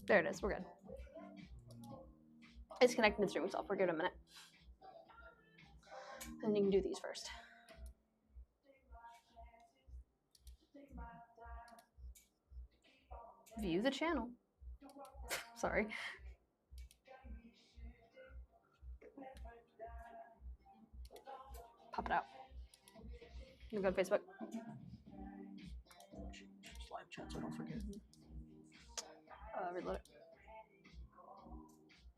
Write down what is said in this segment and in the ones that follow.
There it is. We're good. It's connecting to streaming software. Give it a minute. And you can do these first. View the channel. Sorry. Pop it out. You go to Facebook. Just live chat so I don't forget. Reload it.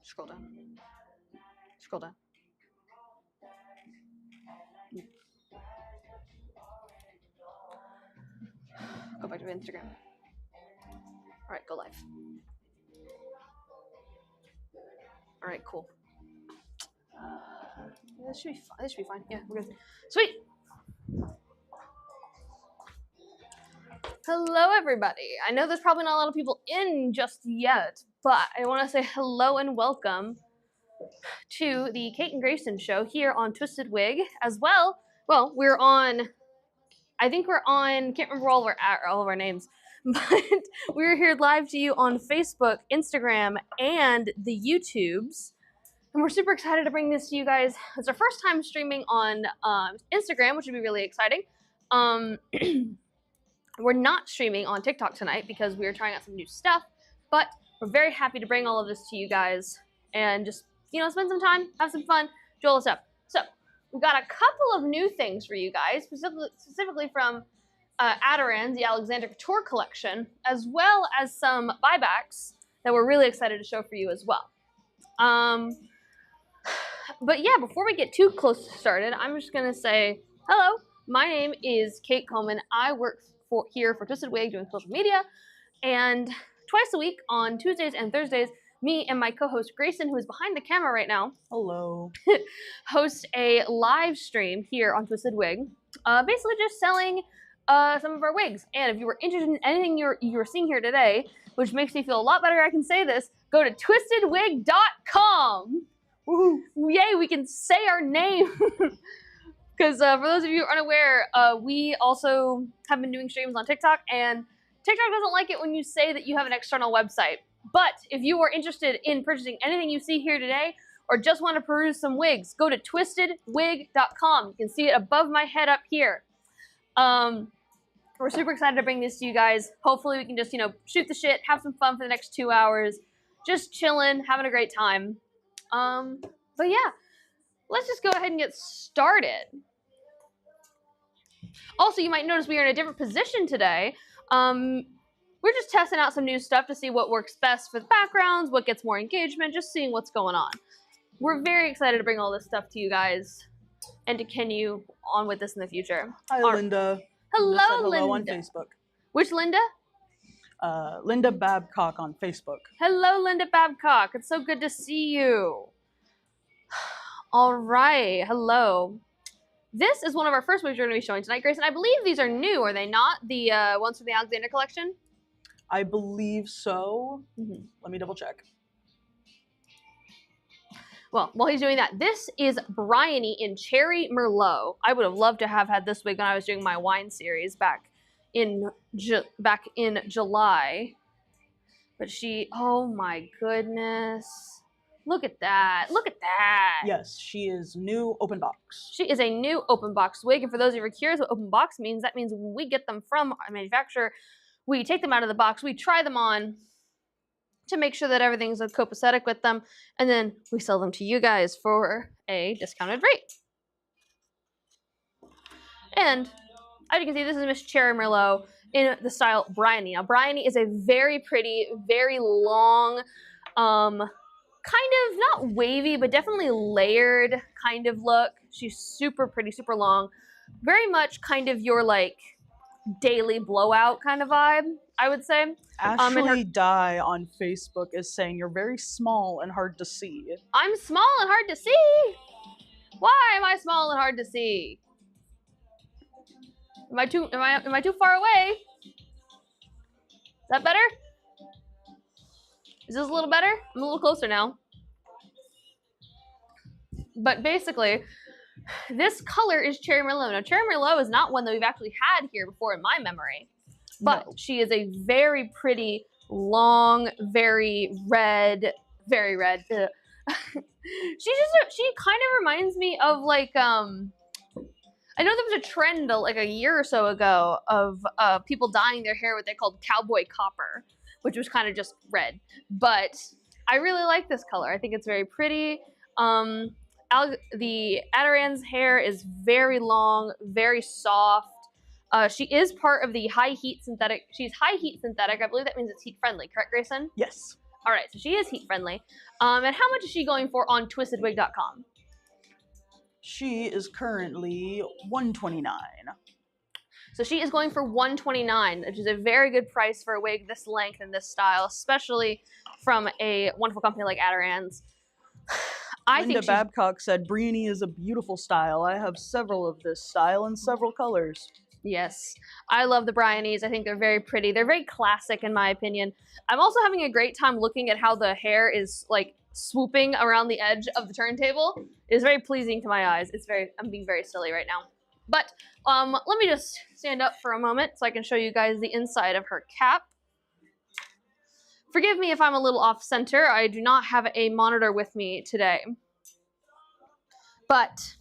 Scroll down. Scroll down. Go back to Instagram. All right, go live. All right, cool. This should be fine. This should be fine. Yeah, we're good. Sweet. Hello, everybody. I know there's probably not a lot of people in just yet, but I want to say hello and welcome to the Kate and Grayson show here on Twisted Wig as well. Well, we're on, I think we're on, can't remember all of our names, but we're here live to you on Facebook, Instagram, and the YouTubes. And we're super excited to bring this to you guys. It's our first time streaming on Instagram, which would be really exciting. We're not streaming on TikTok tonight because we are trying out some new stuff, but we're very happy to bring all of this to you guys and just, you know, spend some time, have some fun, do all this stuff. So we've got a couple of new things for you guys, specifically from Adaran's, the Alexander Couture collection, as well as some buybacks that we're really excited to show for you as well. But yeah, before we get too close to started, I'm just going to say, hello, my name is Kate Coleman. I work here for Twisted Wig doing social media, and twice a week on Tuesdays and Thursdays, me and my co-host Grayson, who is behind the camera right now, hello, host a live stream here on Twisted Wig, basically just selling some of our wigs. And if you were interested in anything you're seeing here today, which makes me feel a lot better, I can say this, go to twistedwig.com. Woohoo! Yay, we can say our name. Because for those of you who are unaware, we also have been doing streams on TikTok, and TikTok doesn't like it when you say that you have an external website. But if you are interested in purchasing anything you see here today, or just want to peruse some wigs, go to twistedwig.com. You can see it above my head up here. We're super excited to bring this to you guys. Hopefully we can just, you know, shoot the shit, have some fun for the next 2 hours, just chilling, having a great time. But yeah, let's just go ahead and get started. Also, you might notice we are in a different position today. We're just testing out some new stuff to see what works best for the backgrounds, what gets more engagement, just seeing what's going on. We're very excited to bring all this stuff to you guys and to continue on with this in the future. Hi, Linda. Hello, Linda. Hello on Facebook. Which Linda? Linda Babcock on Facebook. Hello, Linda Babcock. It's so good to see you. All right. Hello. This is one of our first wigs we're going to be showing tonight, Grayson. I believe these are new, are they not? The ones from the Alexander collection? I believe so. Mm-hmm. Let me double check. Well, while he's doing that, this is Bryony in Cherry Merlot. I would have loved to have had this wig when I was doing my wine series back in July. But oh my goodness. Look at that. Look at that. Yes, she is new open box. She is a new open box wig. And for those of you who are curious what open box means, that means when we get them from our manufacturer, we take them out of the box, we try them on to make sure that everything's copacetic with them, and then we sell them to you guys for a discounted rate. And as you can see, this is Miss Cherry Merlot in the style Bryony. Now, Bryony is a very pretty, very long, kind of not wavy, but definitely layered kind of look. She's super pretty, super long. Very much kind of your like daily blowout kind of vibe, I would say. Ashley Dye on Facebook is saying you're very small and hard to see. I'm small and hard to see? Why am I small and hard to see? Am I too far away? Is that better? Is this a little better? I'm a little closer now. But basically, this color is Cherry Merlot. Now, Cherry Merlot is not one that we've actually had here before in my memory. But no. She is a very pretty long, very red, very red. She kind of reminds me of like I know there was a trend like a year or so ago of people dyeing their hair what they called cowboy copper, which was kind of just red. But I really like this color. I think it's very pretty. The Adaran's hair is very long, very soft. She is part of the high heat synthetic. She's high heat synthetic. I believe that means it's heat friendly. Correct, Grayson? Yes. All right, so she is heat friendly. And how much is she going for on twistedwig.com? She is currently $129. So she is going for $129, which is a very good price for a wig this length and this style, especially from a wonderful company like Adaran's. Linda Babcock said, Briony is a beautiful style. I have several of this style in several colors. Yes, I love the Bryonies. I think they're very pretty. They're very classic in my opinion. I'm also having a great time looking at how the hair is like swooping around the edge of the turntable. It is very pleasing to my eyes. I'm being very silly right now. But let me just stand up for a moment so I can show you guys the inside of her cap. Forgive me if I'm a little off center. I do not have a monitor with me today. But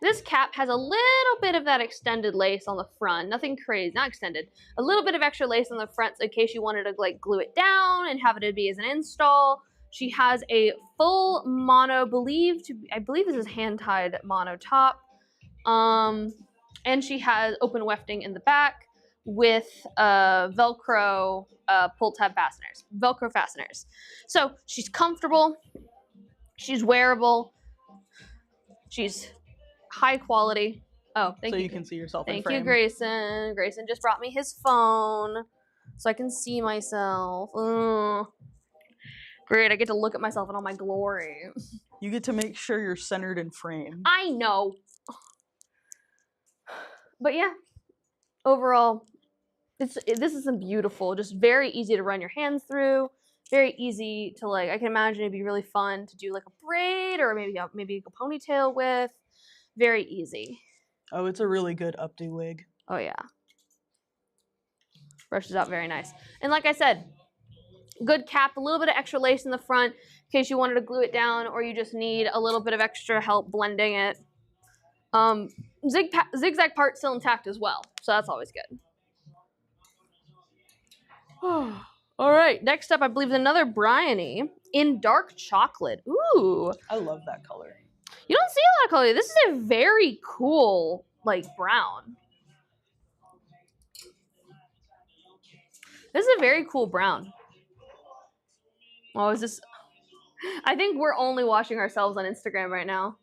this cap has a little bit of that extended lace on the front. Nothing crazy, not extended. A little bit of extra lace on the front so in case you wanted to like glue it down and have it be as an install. She has a full mono, I believe this is hand-tied mono top. And she has open wefting in the back with Velcro pull tab fasteners, Velcro fasteners. So she's comfortable, she's wearable, she's high quality. Oh, thank you. So you can see yourself in frame. Thank you, Grayson. Grayson just brought me his phone so I can see myself. Great, I get to look at myself in all my glory. You get to make sure you're centered in frame. I know. But yeah, overall, this is beautiful. Just very easy to run your hands through. Very easy to like. I can imagine it'd be really fun to do like a braid or maybe a ponytail with. Very easy. Oh, it's a really good updo wig. Oh yeah. Brushes out very nice. And like I said, good cap, a little bit of extra lace in the front in case you wanted to glue it down or you just need a little bit of extra help blending it. Zigzag part still intact as well, so that's always good. All right, next up I believe is another Bryony in dark chocolate. Ooh. I love that color. You don't see a lot of color. This is a very cool, like, brown. This is a very cool brown. Oh, is this... I think we're only watching ourselves on Instagram right now.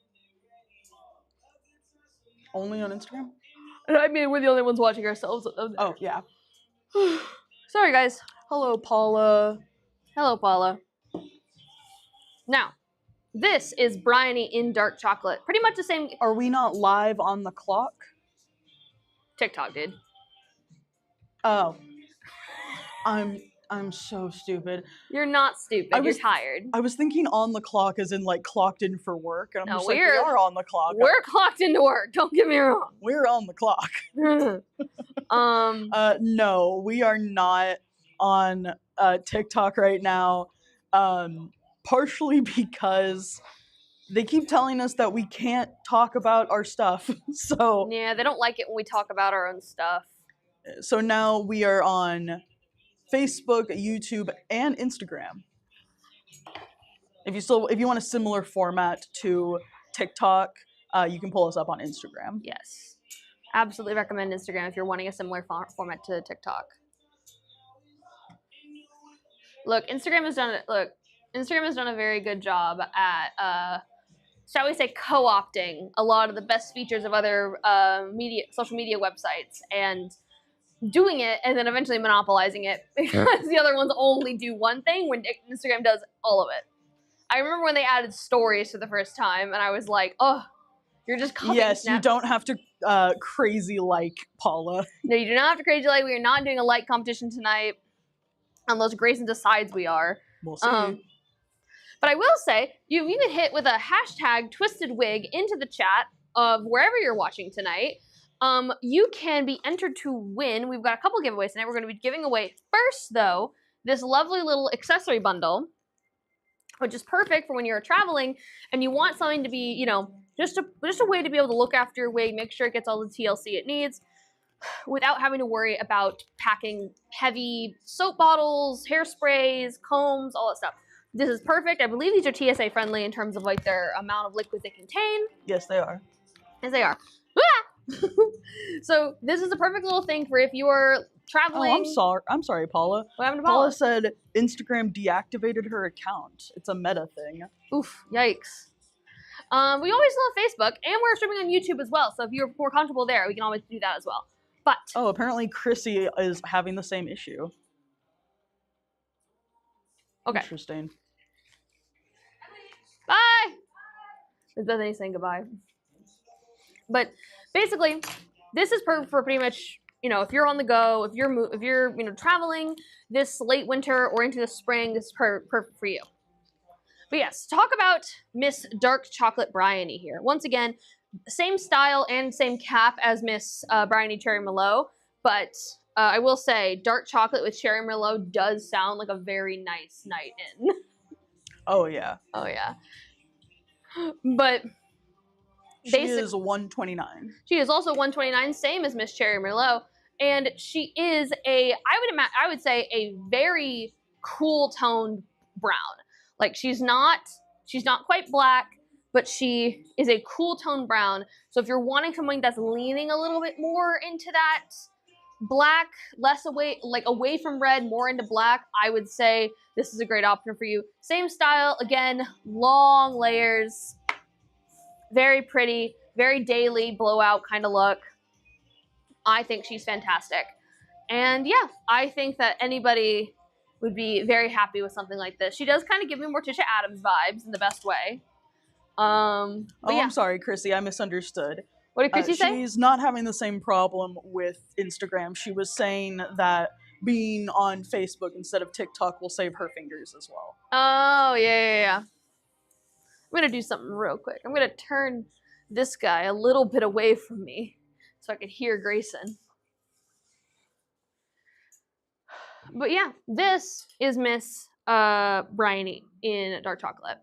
Only on Instagram? I mean, we're the only ones watching ourselves. Oh, yeah. Sorry, guys. Hello, Paula. Hello, Paula. Now, this is Bryony in dark chocolate. Pretty much the same. Are we not live on the clock? TikTok, dude. Oh. I'm so stupid. You're not stupid. You're tired. I was thinking on the clock as in like clocked in for work. And I'm just like, we are on the clock. We're clocked into work. Don't get me wrong. We're on the clock. No, we are not on TikTok right now. Partially because they keep telling us that we can't talk about our stuff. So yeah, they don't like it when we talk about our own stuff. So now we are on Facebook, YouTube, and Instagram. If you want a similar format to TikTok, you can pull us up on Instagram. Yes, absolutely recommend Instagram if you're wanting a similar format to TikTok. Instagram has done a very good job at, shall we say, co-opting a lot of the best features of other social media websites and doing it and then eventually monopolizing it because the other ones only do one thing when Instagram does all of it. I remember when they added stories for the first time and I was like, oh, you're just copying Yes, Snap. You don't have to crazy like Paula. No, you do not have to crazy like. We are not doing a like competition tonight unless Grayson decides we are. We'll see. But I will say, you've even hit with a hashtag twisted wig into the chat of wherever you're watching tonight. You can be entered to win. We've got a couple giveaways tonight. We're going to be giving away first, though, this lovely little accessory bundle, which is perfect for when you're traveling and you want something to be, you know, just a way to be able to look after your wig, make sure it gets all the TLC it needs without having to worry about packing heavy soap bottles, hairsprays, combs, all that stuff. This is perfect. I believe these are TSA friendly in terms of like their amount of liquid they contain. Yes, they are. Yes, they are. So this is a perfect little thing for if you are traveling. Oh, I'm sorry, Paula. What happened to Paula said Instagram deactivated her account. It's a meta thing. Oof, yikes. We always love Facebook, and we're streaming on YouTube as well, so if you're more comfortable there, we can always do that as well. But oh, apparently Chrissy is having the same issue. Okay. Interesting. Bye! It's Bethany saying goodbye. But basically, this is perfect for pretty much, you know, if you're on the go, if you're you know, traveling this late winter or into the spring, this is perfect for you. But yes, talk about Miss Dark Chocolate Bryony here. Once again, same style and same cap as Miss Bryony Cherry Merlot, but I will say dark chocolate with cherry Merlot does sound like a very nice night in. Oh yeah. Oh yeah. But she is 129. She is also 129, same as Miss Cherry Merlot, and she is I would say a very cool toned brown. Like she's not quite black, but she is a cool tone brown. So if you're wanting something that's leaning a little bit more into that black, less away from red, more into black, I would say this is a great option for you. Same style, again, long layers, very pretty, very daily blowout kind of look. I think she's fantastic. And yeah, I think that anybody would be very happy with something like this. She does kind of give me Morticia Addams vibes in the best way. Yeah. I'm sorry, Chrissy, I misunderstood. What did Chrissy say? She's not having the same problem with Instagram. She was saying that being on Facebook instead of TikTok will save her fingers as well. Oh, yeah. I'm going to do something real quick. I'm going to turn this guy a little bit away from me so I can hear Grayson. But yeah, this is Miss Bryony in Dark Chocolate.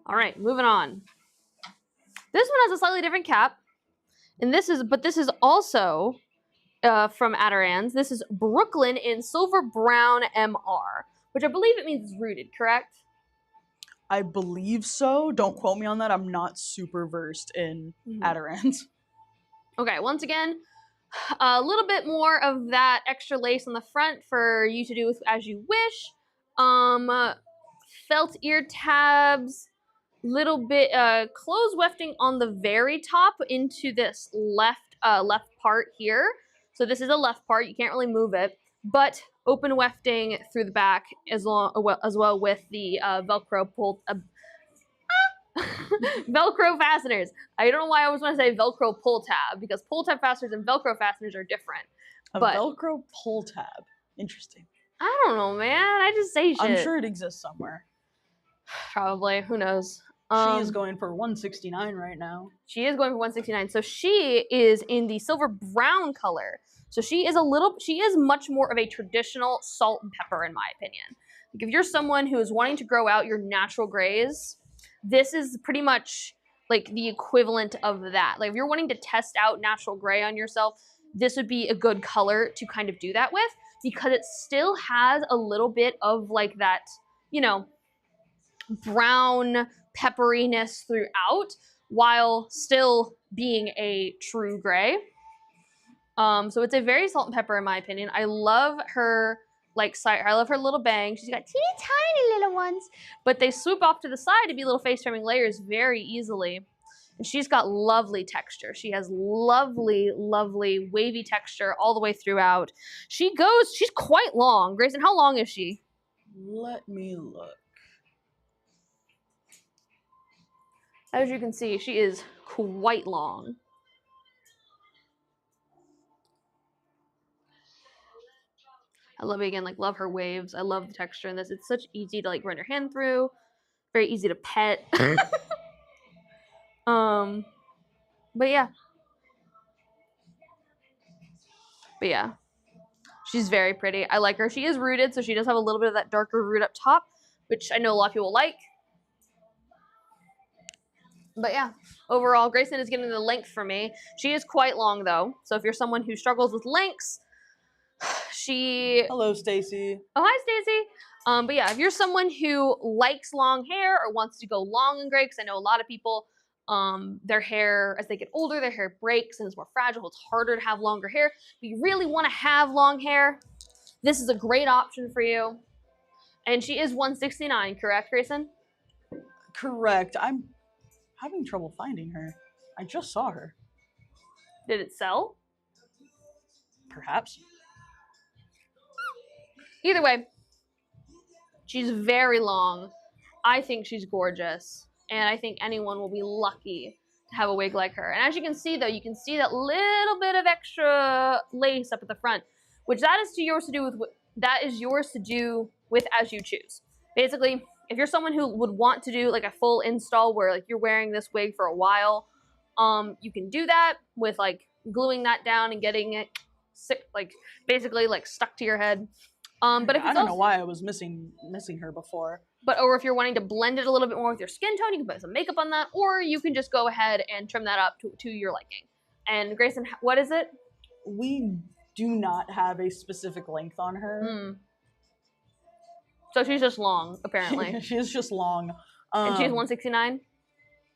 All right, moving on. This one has a slightly different cap, and this is also from Adirond's. This is Brooklyn in Silver Brown MR, which I believe it means rooted, correct? I believe so. Don't quote me on that. I'm not super versed in Adirond's. Okay, once again, a little bit more of that extra lace on the front for you to do with as you wish. Felt ear tabs, little bit close wefting on the very top into this left part here. So this is a left part, you can't really move it, but open wefting through the back as well with the Velcro Velcro fasteners. I don't know why I always want to say Velcro pull tab, because pull tab fasteners and Velcro fasteners are different. But Velcro pull tab. Interesting. I don't know, man. I just say shit. I'm sure it exists somewhere. Probably. Who knows? She is going for 169 right now. She is going for 169. So she is in the silver brown color. So she is much more of a traditional salt and pepper, in my opinion. Like if you're someone who is wanting to grow out your natural grays, this is pretty much like the equivalent of that. Like if you're wanting to test out natural gray on yourself, this would be a good color to kind of do that with, because it still has a little bit of like that, you know, brown pepperiness throughout while still being a true gray. So it's a very salt and pepper in my opinion. I love her I love her little bangs. She's got teeny tiny little ones, but they swoop off to the side to be little face trimming layers very easily. And she's got lovely texture. She has lovely, lovely wavy texture all the way throughout. She's quite long. Grayson, how long is she? Let me look. As you can see, she is quite long. I love it again, love her waves. I love the texture in this. It's such easy to run your hand through. Very easy to pet. But yeah, But yeah, she's very pretty. I like her. She is rooted, so she does have a little bit of that darker root up top, which I know a lot of people like. But yeah, overall, Grayson is getting the length for me. She is quite long though, so if you're someone who struggles with lengths, she. Hello, Stacy. Oh, hi, Stacy. But yeah, if you're someone who likes long hair or wants to go long and gray, because I know a lot of people, their hair, as they get older, their hair breaks and is more fragile. It's harder to have longer hair. But you really want to have long hair, this is a great option for you. And she is 169, correct, Grayson? Correct. I'm having trouble finding her. I just saw her. Did it sell? Perhaps. Either way, she's very long. I think she's gorgeous. And I think anyone will be lucky to have a wig like her. And as you can see, though, you can see that little bit of extra lace up at the front, which that is yours to do with as you choose. Basically, if you're someone who would want to do like a full install where like you're wearing this wig for a while, you can do that with like gluing that down and getting it basically stuck to your head. But if I don't know why I was missing her before. Or if you're wanting to blend it a little bit more with your skin tone, you can put some makeup on that, or you can just go ahead and trim that up to your liking. And Grayson, what is it? We do not have a specific length on her. So she's just long, apparently. She is just long. And she's 169?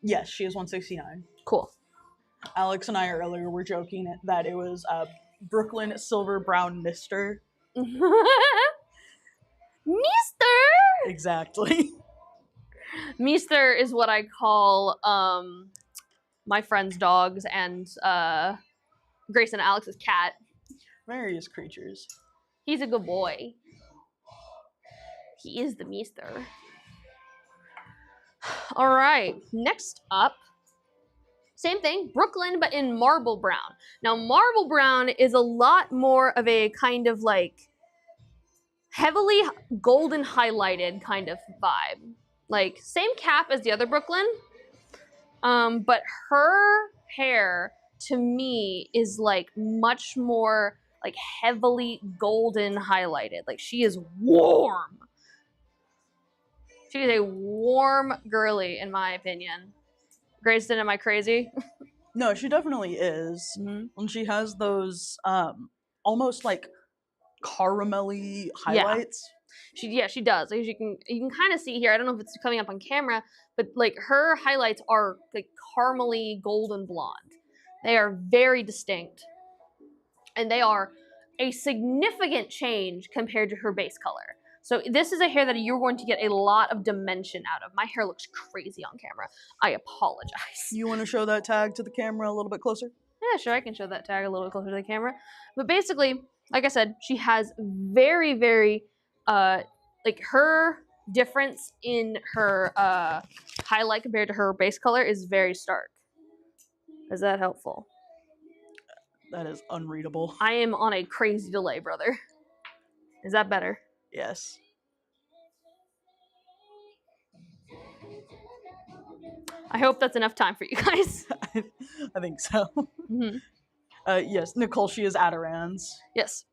Yes, she is 169. Cool. Alex and I earlier were joking that it was Brooklyn Silver Brown Mister. Mister! Exactly. Mister is what I call my friend's dogs and Grayson and Alex's cat. Various creatures. He's a good boy. He is the Mister. All right, next up, same thing, Brooklyn, but in marble brown. Now, marble brown is a lot more of a kind of like heavily golden highlighted kind of vibe. Like, same cap as the other Brooklyn, but her hair, to me, is like much more like heavily golden highlighted. Like, she is warm. She is a warm girly, in my opinion. Grayson, am I crazy? No, she definitely is. Mm-hmm. And she has those almost like caramelly highlights. Yeah. She does. As you can kind of see here. I don't know if it's coming up on camera, but like her highlights are like caramely golden blonde. They are very distinct, and they are a significant change compared to her base color. So this is a hair that you're going to get a lot of dimension out of. My hair looks crazy on camera. I apologize. You want to show that tag to the camera a little bit closer? Yeah, sure, I can show that tag a little bit closer to the camera. But basically, like I said, she has very, very, like her difference in her highlight compared to her base color is very stark. Is that helpful? That is unreadable. I am on a crazy delay, brother. Is that better? Yes. I hope that's enough time for you guys. I think so. Mm-hmm. Yes, Nicole, she is Adirans. Yes.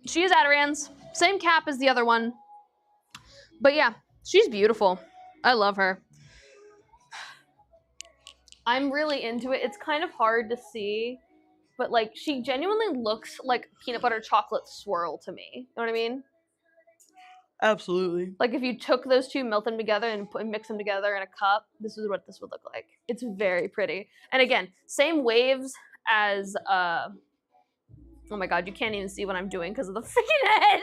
She is Adirans. Same cap as the other one. But yeah, she's beautiful. I love her. I'm really into it. It's kind of hard to see, but like she genuinely looks like peanut butter chocolate swirl to me. You know what I mean? Absolutely. Like if you took those two, melt them together, and mix them together in a cup, this is what this would look like. It's very pretty. And again, same waves as oh my god, you can't even see what I'm doing because of the freaking head.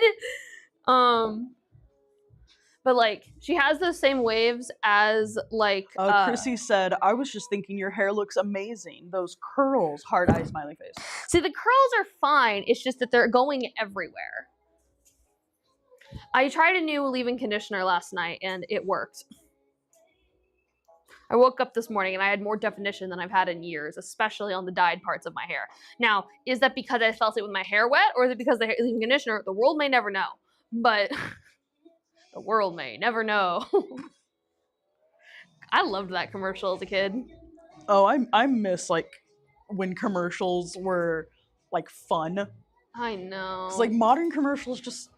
But like she has those same waves as like Chrissy said, I was just thinking your hair looks amazing. Those curls, hard eye smiley face. See, the curls are fine. It's just that they're going everywhere. I tried a new leave-in conditioner last night, and it worked. I woke up this morning, and I had more definition than I've had in years, especially on the dyed parts of my hair. Now, is that because I fell asleep with my hair wet, or is it because the leave-in conditioner? The world may never know. But the world may never know. I loved that commercial as a kid. Oh, I miss, like, when commercials were, like, fun. I know. Because like modern commercials just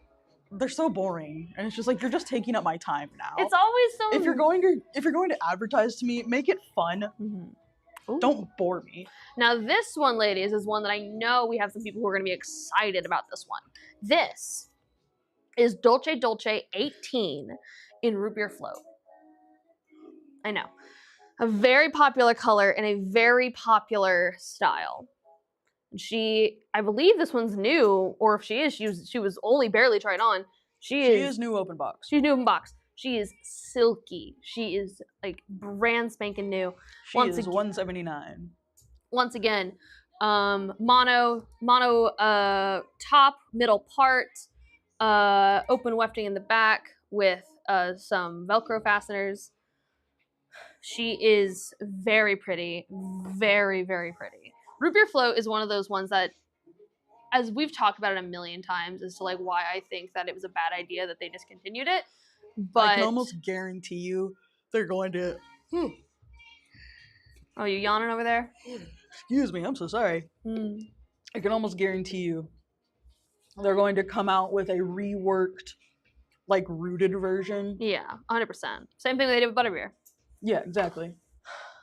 they're so boring, and it's just like you're just taking up my time now. It's always so. If you're going to advertise to me, make it fun. Mm-hmm. Don't bore me. Now this one, ladies, is one that I know we have some people who are going to be excited about this one. This is Dolce Dolce 18 in root beer float. I know. A very popular color and a very popular style. I believe this one's new, or if she is, she was only barely tried on. She is new open box. She's new open box. She is silky. She is like brand spanking new. She is $179. Once again, mono top, middle part, open wefting in the back with some Velcro fasteners. She is very pretty, very, very pretty. Root beer float is one of those ones that, as we've talked about it a million times, as to like why I think that it was a bad idea that they discontinued it. But I can almost guarantee you they're going to. Oh, you yawning over there? Excuse me, I'm so sorry. I can almost guarantee you they're going to come out with a reworked, like rooted version. Yeah, 100%. Same thing they did with butterbeer. Yeah, exactly.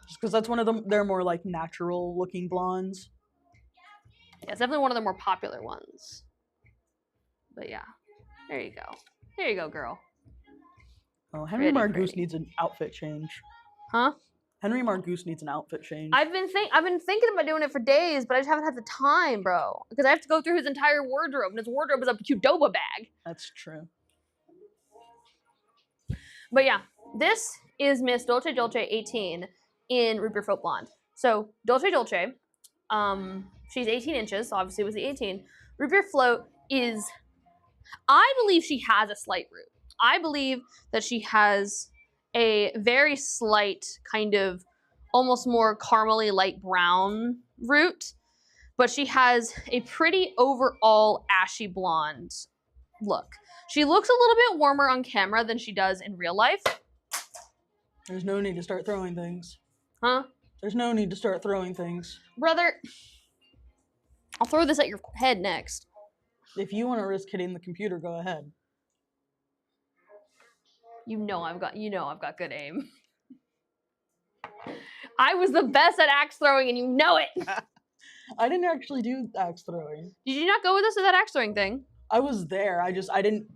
Just because that's one of them. They're more like natural looking blondes. Yeah, it's definitely one of the more popular ones. But yeah, there you go. There you go, girl. Oh, Henry Margoose needs an outfit change. Huh? Henry Margoose needs an outfit change. I've been thinking about doing it for days, but I just haven't had the time, bro. Because I have to go through his entire wardrobe, and his wardrobe is a Qdoba bag. That's true. But yeah, this is Miss Dolce Dolce 18 in Root Beer Float Blonde. So Dolce Dolce, she's 18 inches, so obviously it was the 18. Root Beer Float is, I believe she has a slight root. I believe that she has a very slight kind of almost more caramely light brown root, but she has a pretty overall ashy blonde look. She looks a little bit warmer on camera than she does in real life. There's no need to start throwing things. Huh? There's no need to start throwing things. Brother, I'll throw this at your head next. If you want to risk hitting the computer, go ahead. You know I've got good aim. I was the best at axe throwing, and you know it. I didn't actually do axe throwing. Did you not go with us to that axe throwing thing? I was there. I didn't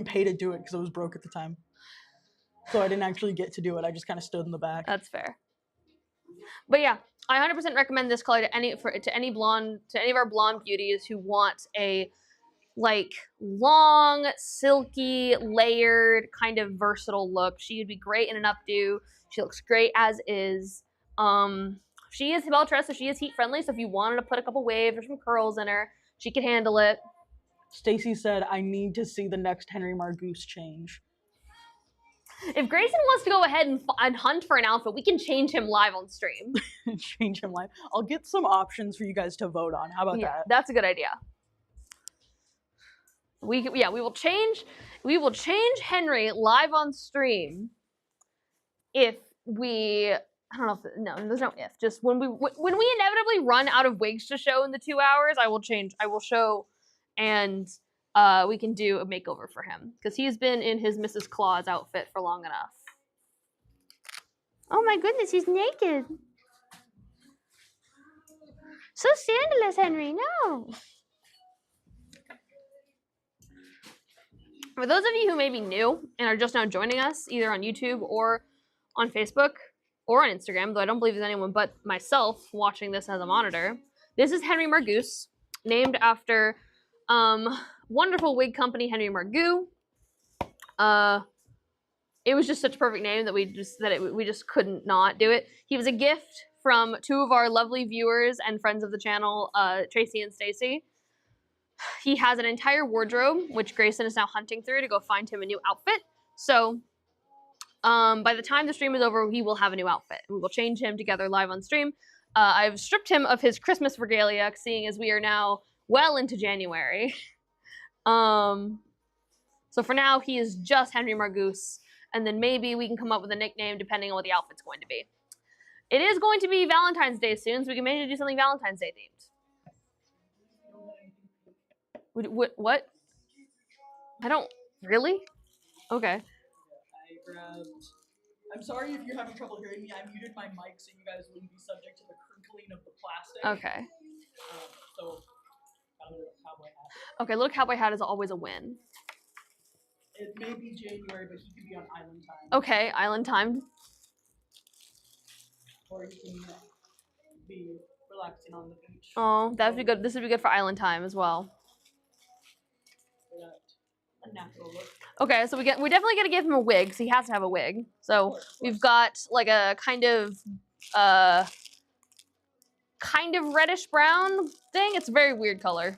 pay to do it because it was broke at the time. So I didn't actually get to do it. I just kind of stood in the back. That's fair. But yeah, I 100% recommend this color to any of our blonde beauties who want a like long, silky, layered, kind of versatile look. She would be great in an updo. She looks great as is. She is well dressed, so she is heat friendly. So if you wanted to put a couple waves or some curls in her, she can handle it. Stacy said, "I need to see the next Henry Margoose change." If Grayson wants to go ahead and hunt for an outfit, we can change him live on stream. Change him live. I'll get some options for you guys to vote on. How about that? That's a good idea. We will change Henry live on stream if we, I don't know if, no, there's no if, just when we inevitably run out of wigs to show in the 2 hours, I will show, and we can do a makeover for him because he's been in his Mrs. Claus outfit for long enough. Oh my goodness, he's naked. So scandalous, Henry, no. For those of you who may be new and are just now joining us, either on YouTube or on Facebook or on Instagram, though I don't believe there's anyone but myself watching this as a monitor, this is Henry Margoose, named after wonderful wig company Henry Margaux. It was just such a perfect name that we just couldn't not do it. He was a gift from two of our lovely viewers and friends of the channel, Tracy and Stacy. He has an entire wardrobe, which Grayson is now hunting through to go find him a new outfit. So by the time the stream is over, he will have a new outfit. We will change him together live on stream. I've stripped him of his Christmas regalia, seeing as we are now well into January. So for now, he is just Henry Margoose, and then maybe we can come up with a nickname depending on what the outfit's going to be. It is going to be Valentine's Day soon, so we can maybe do something Valentine's Day themed. What? I don't really. Okay. I grabbed. I'm sorry if you're having trouble hearing me. I muted my mic so you guys wouldn't be subject to the crinkling of the plastic. Okay. So, got a little cowboy hat. Okay, little cowboy hat is always a win. It may be January, but he could be on island time. Okay, island time. Or you can be relaxing on the beach. Oh, that'd be good. This would be good for island time as well. A natural look. Okay, so we're definitely gonna give him a wig, so he has to have a wig. So we've got like a kind of reddish brown thing. It's a very weird color.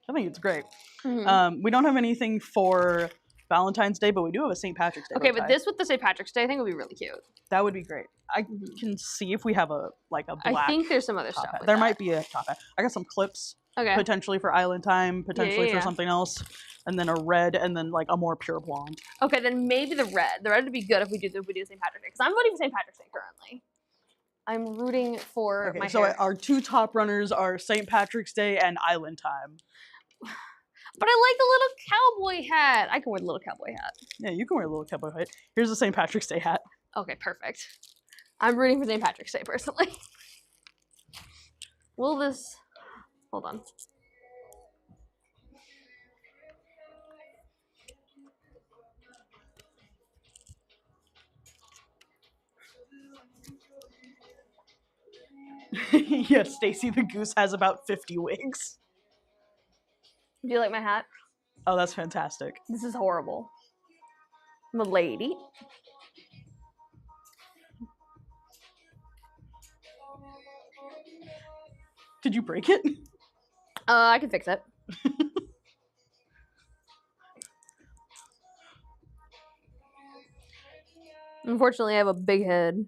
I think it's great. Mm-hmm. We don't have anything for Valentine's Day, but we do have a St. Patrick's Day. Okay, bow but tie. this with the St. Patrick's Day, I think would be really cute. That would be great. I can see if we have a black. I think there's some other top stuff. hat. With There that. might be a top hat. I got some clips. Okay. Potentially for island time, potentially Yeah. for something else, and then a red, and then like a more pure blonde. Okay, then maybe the red. The red would be good if we do St. Patrick's Day, because I'm voting for St. Patrick's Day currently. I'm rooting for Okay, my so hair. our two top runners are St. Patrick's Day and island time. But I like the little cowboy hat. I can wear the little cowboy hat. Yeah, you can wear a little cowboy hat. Here's the St. Patrick's Day hat. Okay, perfect. I'm rooting for St. Patrick's Day personally. Will this... Hold on. Yes, Stacy the Goose has about 50 wigs. Do you like my hat? Oh, that's fantastic. This is horrible. I'm a lady. Did you break it? I can fix it. Unfortunately, I have a big head.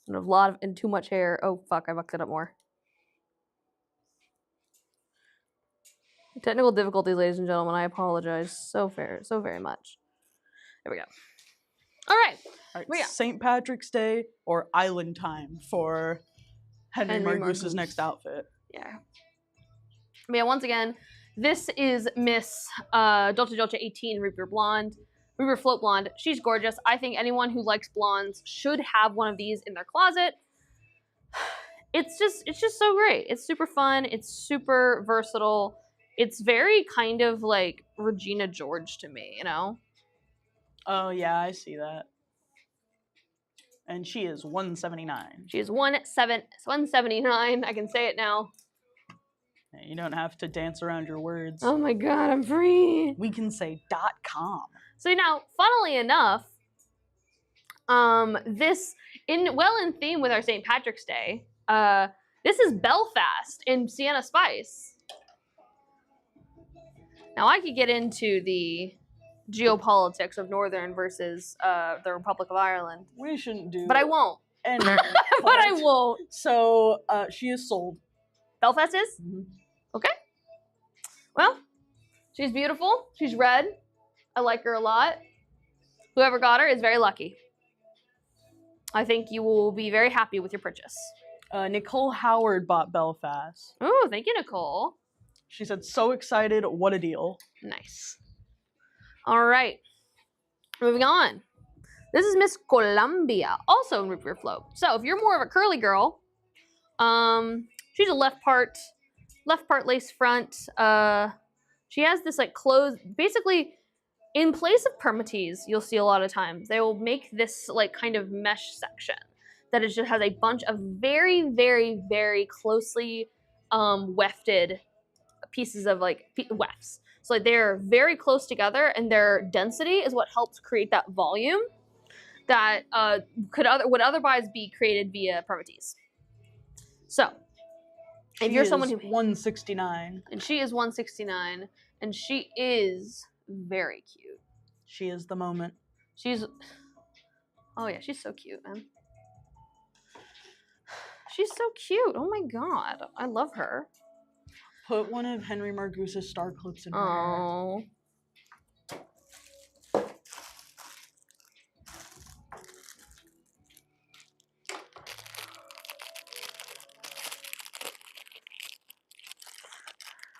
And a lot of and too much hair. Oh fuck, I fucked it up more. Technical difficulties, ladies and gentlemen. I apologize so very much. There we go. All right. All right, Yeah. St. Patrick's Day or island time for Henry Henry Margoose's Margoose. next outfit. Yeah. But yeah, once again, this is Miss Dolce Dolce 18 Reaper Blonde. Reaper Float Blonde. She's gorgeous. I think anyone who likes blondes should have one of these in their closet. It's just so great. It's super fun. It's super versatile. It's very kind of like Regina George to me, you know? Oh, yeah, I see that. And she is 179. She is 179. I can say it now. You don't have to dance around your words. Oh my god, I'm free. We can say .com. So now, funnily enough, this in theme with our St. Patrick's Day. This is Belfast in Sienna Spice. Now I could get into the geopolitics of Northern versus the Republic of Ireland, We shouldn't do but I won't. any But I won't. So, she is sold. Belfast is? Mhm. Okay. Well, she's beautiful. She's red. I like her a lot. Whoever got her is very lucky. I think you will be very happy with your purchase. Nicole Howard bought Belfast. Oh, thank you, Nicole. She said, so excited, what a deal. Nice. All right. Moving on. This is Miss Columbia, also in Root Beer Float. So if you're more of a curly girl, she's a left part lace front. She has this like closed, basically in place of permatease, you'll see a lot of times they will make this like kind of mesh section that just has a bunch of very closely wefted pieces of like wefts. So like they're very close together, and their density is what helps create that volume that would otherwise be created via permatease. So if you're someone who 169. and she is 169, and she is very cute. She is the moment. Oh yeah, she's so cute, man. She's so cute. Oh my god, I love her. Put one of Henry Margoose's star clips in her hair. Oh.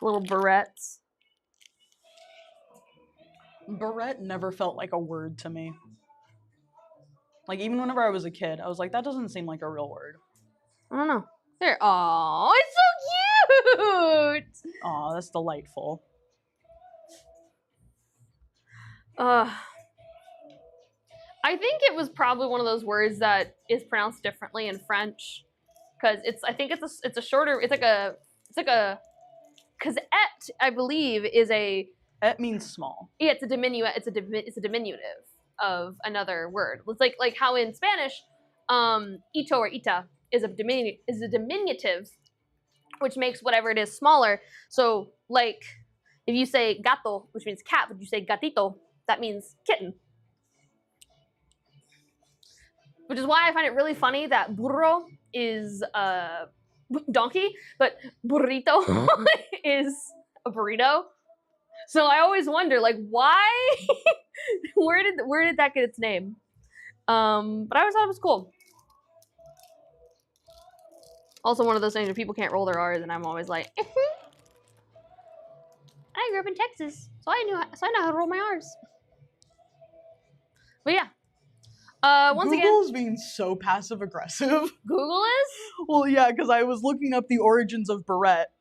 Little barrettes. Barrette never felt like a word to me. Like, even whenever I was a kid, I was like, that doesn't seem like a real word. I don't know. There. Oh, it's so cute. Aw, that's delightful. I think it was probably one of those words that is pronounced differently in French, because I think it's a shorter. It's like a because et, I believe, is a. Et means small. Yeah, it's a diminutive. It's a diminutive of another word. It's like how in Spanish, ito or ita is a diminutive, which makes whatever it is smaller. So, like, if you say gato, which means cat, but you say gatito, that means kitten. Which is why I find it really funny that burro is donkey, but burrito is a burrito. So I always wonder, like, why? where did that get its name? But I always thought it was cool. Also, one of those things where people can't roll their R's, and I'm always like, I grew up in Texas, so I know how to roll my R's. But yeah. Once Google's again, being so passive aggressive. Google is? Well, yeah, because I was looking up the origins of barrette,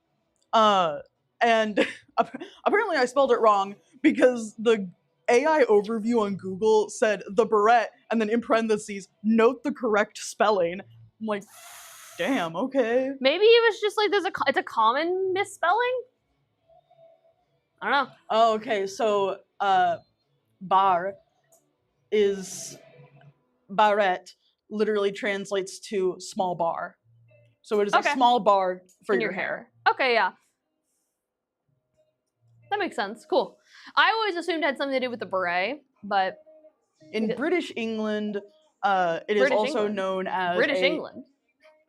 and apparently I spelled it wrong because the AI overview on Google said the barrette, and then in parentheses, note the correct spelling. I'm like, damn, okay. Maybe it was just like it's a common misspelling. I don't know. Oh, okay, so bar is barrette literally translates to small bar. So it is a small bar for your hair. Okay, yeah. That makes sense. Cool. I always assumed it had something to do with the beret, but in British England, it is also known as British England.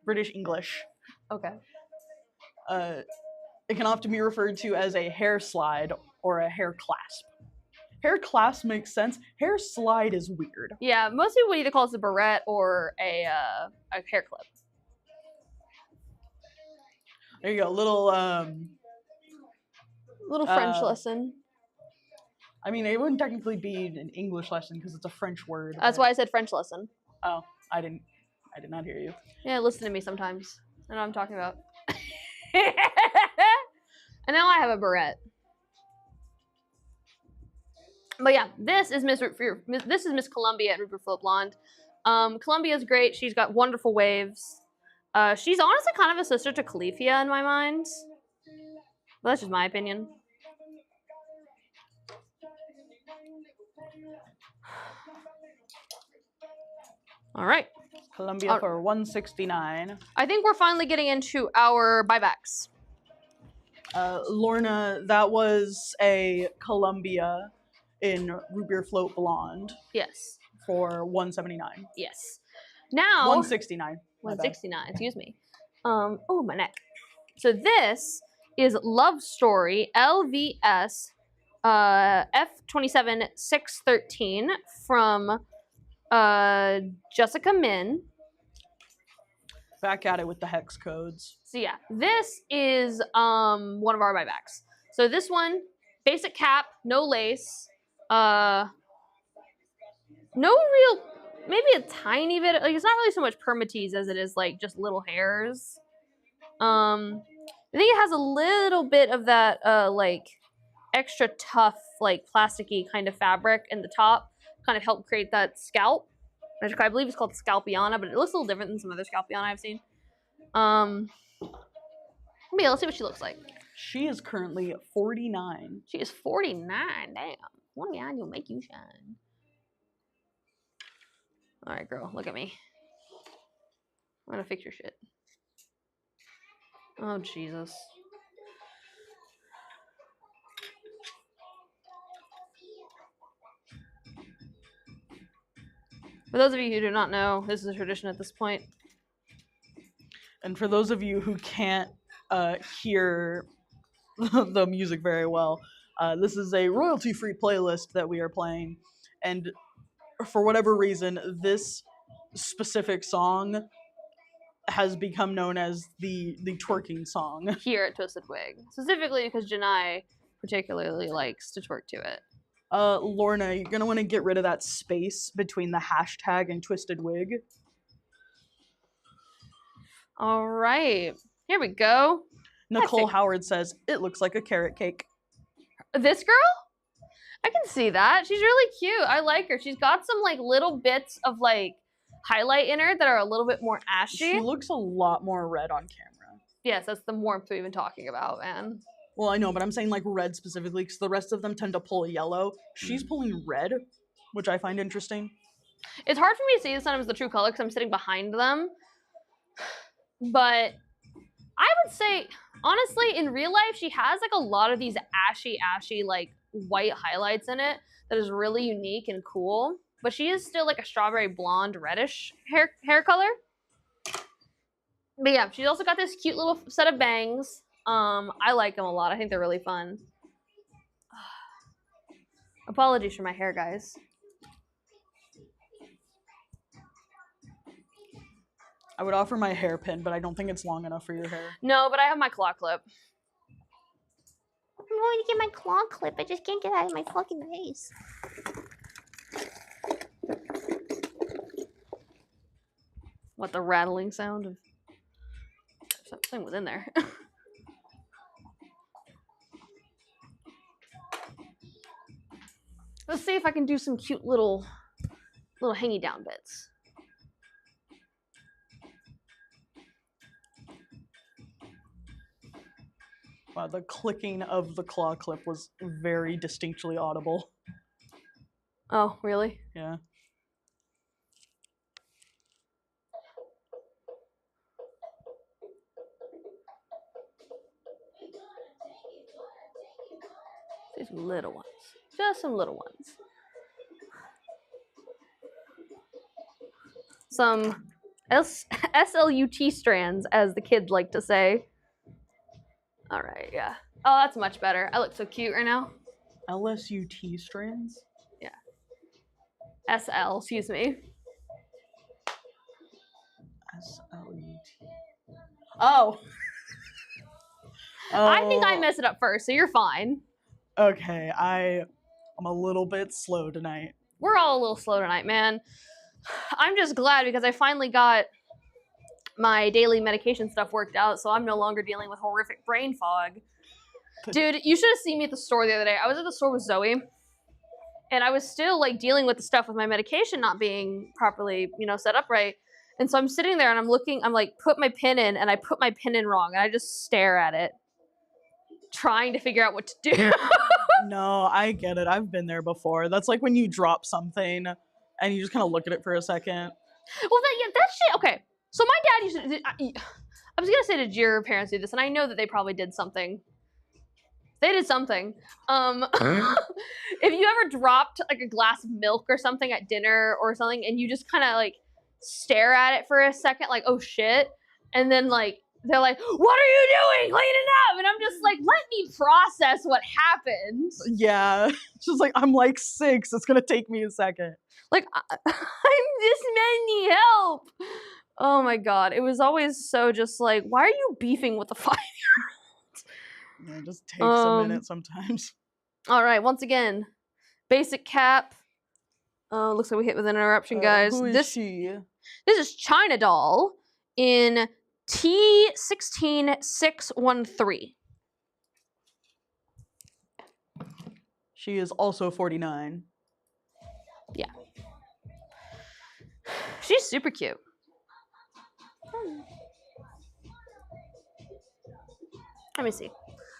British English. Okay. It can often be referred to as a hair slide or a hair clasp. Hair clasp makes sense. Hair slide is weird. Yeah, most people would either call it a barrette or a hair clip. There you go, little French lesson. I mean, it wouldn't technically be an English lesson because it's a French word. That's why I said French lesson. Oh, I did not hear you. Yeah, listen to me sometimes. I know what I'm talking about. And now I have a barrette. But yeah, this is Miss Columbia at Root Beer Float Blonde. Columbia's great. She's got wonderful waves. She's honestly kind of a sister to Califia in my mind. But that's just my opinion. All right. Columbia for 169. I think we're finally getting into our buybacks. Lorna, that was a Columbia in Root Beer Float Blonde. Yes. For 179. Yes. Now 169. 169, excuse me. Oh, my neck. So this is Love Story LVS F27613 from Jessica Min. Back at it with the hex codes. So yeah, this is one of our buybacks. So this one, basic cap, no lace, no real, maybe a tiny bit, like it's not really so much permatease as it is like just little hairs. I think it has a little bit of that like extra tough, like plasticky kind of fabric in the top, kind of help create that scalp, which I believe is called Scalpiana, but it looks a little different than some other Scalpiana I've seen. But yeah, let's see what she looks like. She is currently 49. She is 49. Damn. One guy will make you shine. All right, girl, look at me. I'm gonna fix your shit. Oh, Jesus. For those of you who do not know, this is a tradition at this point. And for those of you who can't hear the music very well, this is a royalty-free playlist that we are playing. And for whatever reason, this specific song has become known as the twerking song. Here at Twisted Wig, specifically because Janai particularly likes to twerk to it. Lorna, you're gonna want to get rid of that space between the hashtag and Twisted Wig. All right, here we go. Nicole Howard says, it looks like a carrot cake. This girl? I can see that. She's really cute. I like her. She's got some like little bits of like highlight in her that are a little bit more ashy. She looks a lot more red on camera. Yes, that's the warmth we've been talking about, man. Well, I know, but I'm saying like red specifically because the rest of them tend to pull yellow. She's pulling red, which I find interesting. It's hard for me to see sometimes the true color because I'm sitting behind them. But I would say, honestly, in real life, she has like a lot of these ashy, like white highlights in it that is really unique and cool. But she is still like a strawberry blonde reddish hair color. But yeah, she's also got this cute little set of bangs. I like them a lot. I think they're really fun. Apologies for my hair, guys. I would offer my hairpin, but I don't think it's long enough for your hair. No, but I have my claw clip. I'm going to get my claw clip. I just can't get out of my fucking face. What, the rattling sound of something was in there. Let's see if I can do some cute little hangy down bits. Wow, the clicking of the claw clip was very distinctly audible. Oh, really? Yeah. These little ones. Just some little ones. Some SLUT strands, as the kids like to say. All right, yeah. Oh, that's much better. I look so cute right now. LSUT strands? Yeah. SL, excuse me. SLUT. Oh. I think I messed it up first, so you're fine. Okay, I'm a little bit slow tonight. We're all a little slow tonight, man. I'm just glad because I finally got my daily medication stuff worked out, so I'm no longer dealing with horrific brain fog. Dude, you should have seen me at the store the other day. I was at the store with Zoe, and I was still like dealing with the stuff with my medication not being properly, set up right. And so I'm sitting there and I'm like, put my pin in, and I put my pin in wrong, and I just stare at it, trying to figure out what to do. No, I get it. I've been there before. That's like when you drop something and you just kind of look at it for a second. Well, that shit. Okay, so my dad used to. I was gonna say, did your parents do this? And I know that they probably did something. They did something. If you ever dropped like a glass of milk or something at dinner or something, and you just kind of like stare at it for a second, like, oh shit, and then like they're like, what are you doing? Clean it up. And I'm just like, let me process what happened. Yeah. It's just like, I'm like 6. It's going to take me a second. Like, I'm this man need help. Oh my God. It was always so just like, why are you beefing with a 5-year-old? Yeah, it just takes a minute sometimes. All right. Once again, basic cap. Looks like we hit with an interruption, guys. Who is she? This is China Doll in T16613. She is also 49. Yeah. She's super cute. Let me see.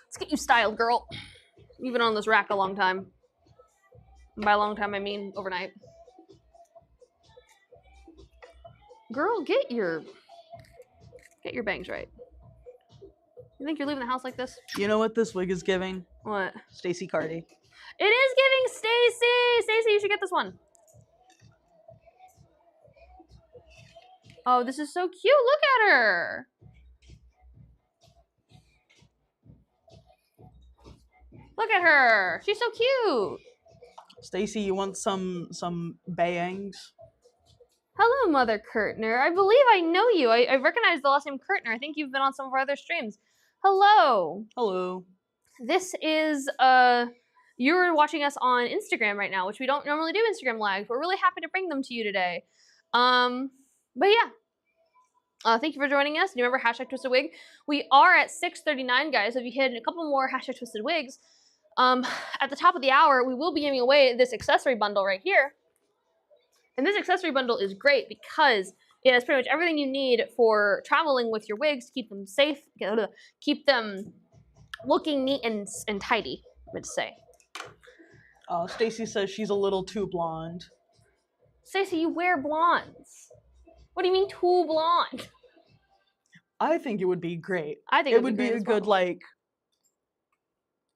Let's get you styled, girl. You've been on this rack a long time. And by a long time, I mean overnight. Girl, get your bangs right. You think you're leaving the house like this? You know what this wig is giving? What? Stacey Cardi. It is giving Stacy. Stacy, you should get this one. Oh, this is so cute. Look at her. Look at her. She's so cute. Stacey, you want some bangs? Hello, Mother Kurtner. I believe I know you. I recognize the last name Kurtner. I think you've been on some of our other streams. Hello. Hello. This is you're watching us on Instagram right now, which we don't normally do Instagram live. We're really happy to bring them to you today. But yeah. Thank you for joining us. Do you remember hashtag Twisted Wig? We are at 6:39, guys. If you hit a couple more hashtag Twisted Wigs, at the top of the hour, we will be giving away this accessory bundle right here. And this accessory bundle is great because it has pretty much everything you need for traveling with your wigs to keep them safe, keep them looking neat and tidy, I would say. Stacy says she's a little too blonde. Stacey, you wear blondes. What do you mean too blonde? I think it would be great. I think it would be great a as good well.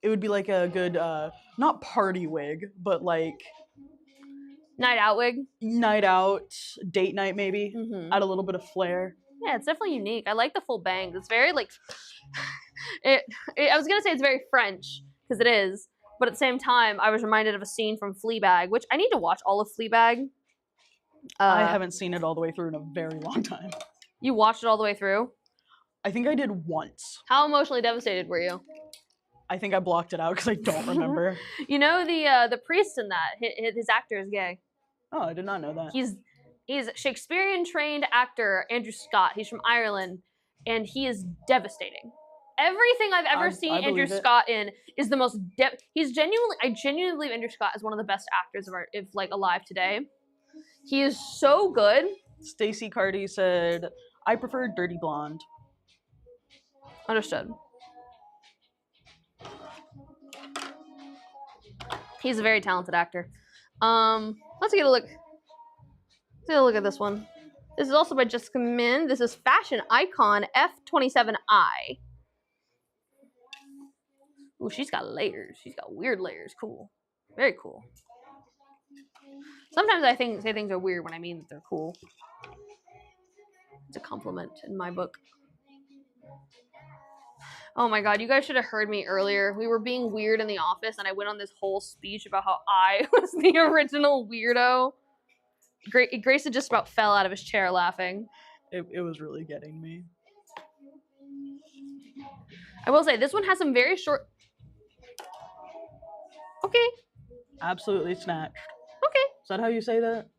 It would be like a good not party wig, but like Night out wig. night out, date night maybe. Mm-hmm. Add a little bit of flair. Yeah, it's definitely unique. I like the full bangs. It's very like I was gonna say it's very French because it is, but at the same time, I was reminded of a scene from Fleabag, which I need to watch all of Fleabag. I haven't seen it all the way through in a very long time. You watched it all the way through? I think I did once. How emotionally devastated were you? I think I blocked it out because I don't remember. You know the priest in that his actor is gay. Oh, I did not know that. He's Shakespearean trained actor Andrew Scott. He's from Ireland, and he is devastating. Everything I've ever seen I Andrew believe it. Scott in is the most. He's genuinely. I genuinely believe Andrew Scott is one of the best actors of our alive today. He is so good. Stacy Cardi said, "I prefer dirty blonde." Understood. He's a very talented actor. Let's get a look. Let's get a look at this one. This is also by Jessica Min. This is Fashion Icon F27I. Ooh, she's got layers. She's got weird layers. Cool. Very cool. Sometimes I say things are weird when I mean that they're cool. It's a compliment in my book. Oh my god, you guys should have heard me earlier. We were being weird in the office, and I went on this whole speech about how I was the original weirdo. Grayson just about fell out of his chair laughing. It was really getting me. I will say, this one has some very short... Okay. Absolutely snatched. Okay. Is that how you say that?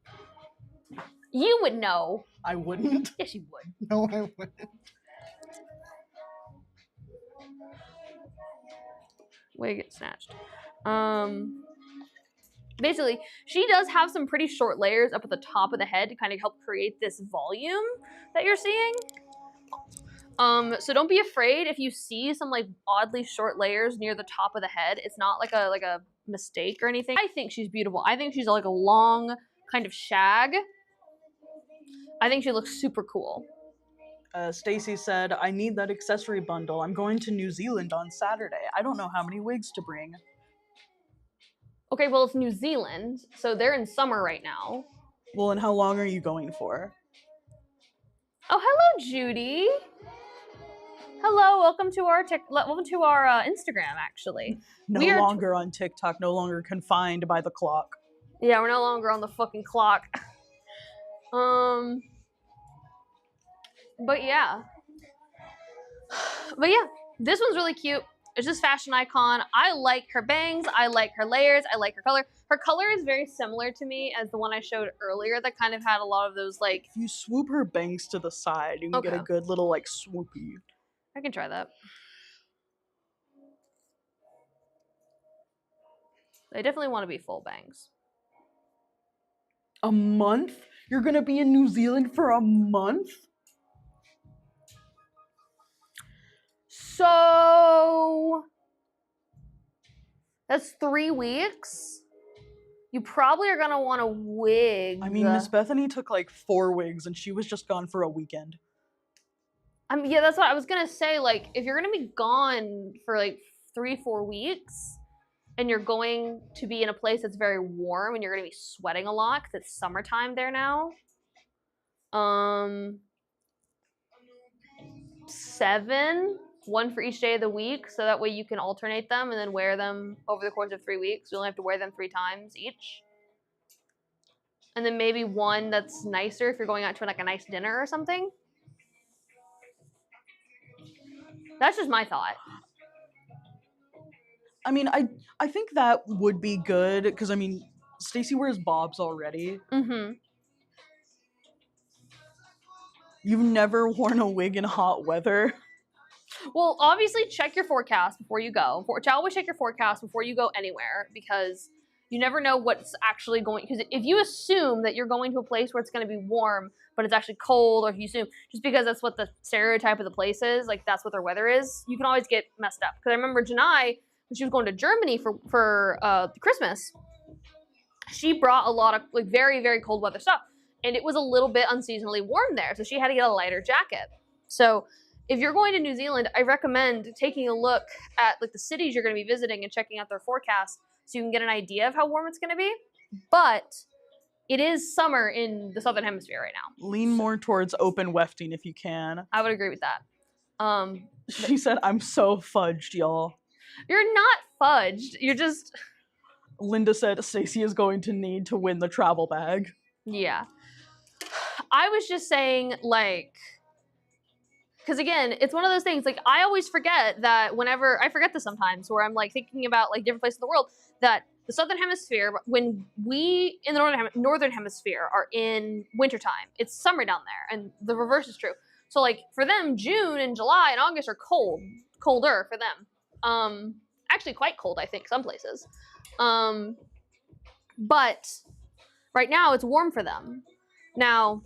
You would know. I wouldn't. Yes, you would. No, I wouldn't. Wig get snatched. Basically, she does have some pretty short layers up at the top of the head to kind of help create this volume that you're seeing. So don't be afraid if you see some like oddly short layers near the top of the head. It's not like a mistake or anything. I think she's beautiful. I think she's like a long kind of shag. I think she looks super cool. Stacy said, "I need that accessory bundle. I'm going to New Zealand on Saturday. I don't know how many wigs to bring." Okay, well, it's New Zealand, so they're in summer right now. Well, and how long are you going for? Oh, hello, Judy. Hello, welcome to our Instagram. Actually, No We are longer on TikTok, no longer confined by the clock. yeah, we're no longer on the fucking clock. But yeah, this one's really cute. It's just Fashion Icon. I like her bangs. I like her layers. I like her color. Her color is very similar to me as the one I showed earlier that kind of had a lot of those like... If you swoop her bangs to the side, you can get a Okay. good little like swoopy. I can try that. They definitely want to be full bangs. A month? You're gonna be in New Zealand for a month? So that's 3 weeks. You probably are gonna want a wig. I mean, Miss Bethany took like 4 wigs and she was just gone for a weekend. Yeah, that's what I was gonna say. Like, if you're gonna be gone for like 3-4 weeks, and you're going to be in a place that's very warm, and you're gonna be sweating a lot because it's summertime there now. 7, 1 for each day of the week, so that way you can alternate them and then wear them over the course of 3 weeks. You only have to wear them 3 times each. And then maybe one that's nicer if you're going out to like a nice dinner or something. That's just my thought. I mean, I think that would be good because I mean, Stacy wears bobs already. Mm-hmm. You've never worn a wig in hot weather. Well, obviously check your forecast before you go. Always check your forecast before you go anywhere because you never know what's actually going. Because if you assume that you're going to a place where it's going to be warm, but it's actually cold, or if you assume just because that's what the stereotype of the place is, like that's what their weather is, you can always get messed up. Because I remember Janai, when she was going to Germany for Christmas, she brought a lot of like very, very cold weather stuff, and it was a little bit unseasonably warm there, so she had to get a lighter jacket. So if you're going to New Zealand, I recommend taking a look at like the cities you're going to be visiting and checking out their forecast so you can get an idea of how warm it's going to be. But it is summer in the Southern Hemisphere right now. Lean more towards open wefting if you can. I would agree with that. She said, I'm so fudged, y'all. You're not fudged. You're just... Linda said Stacy is going to need to win the travel bag. Yeah. I was just saying, like... Because again, it's one of those things, like, I always forget that whenever, I forget this sometimes, where I'm, like, thinking about, like, different places in the world, that the Southern Hemisphere, when we, in the Northern Hemisphere, are in wintertime, it's summer down there, and the reverse is true. So, like, for them, June and July and August are colder for them. Actually quite cold, I think, some places. But right now, it's warm for them. Now...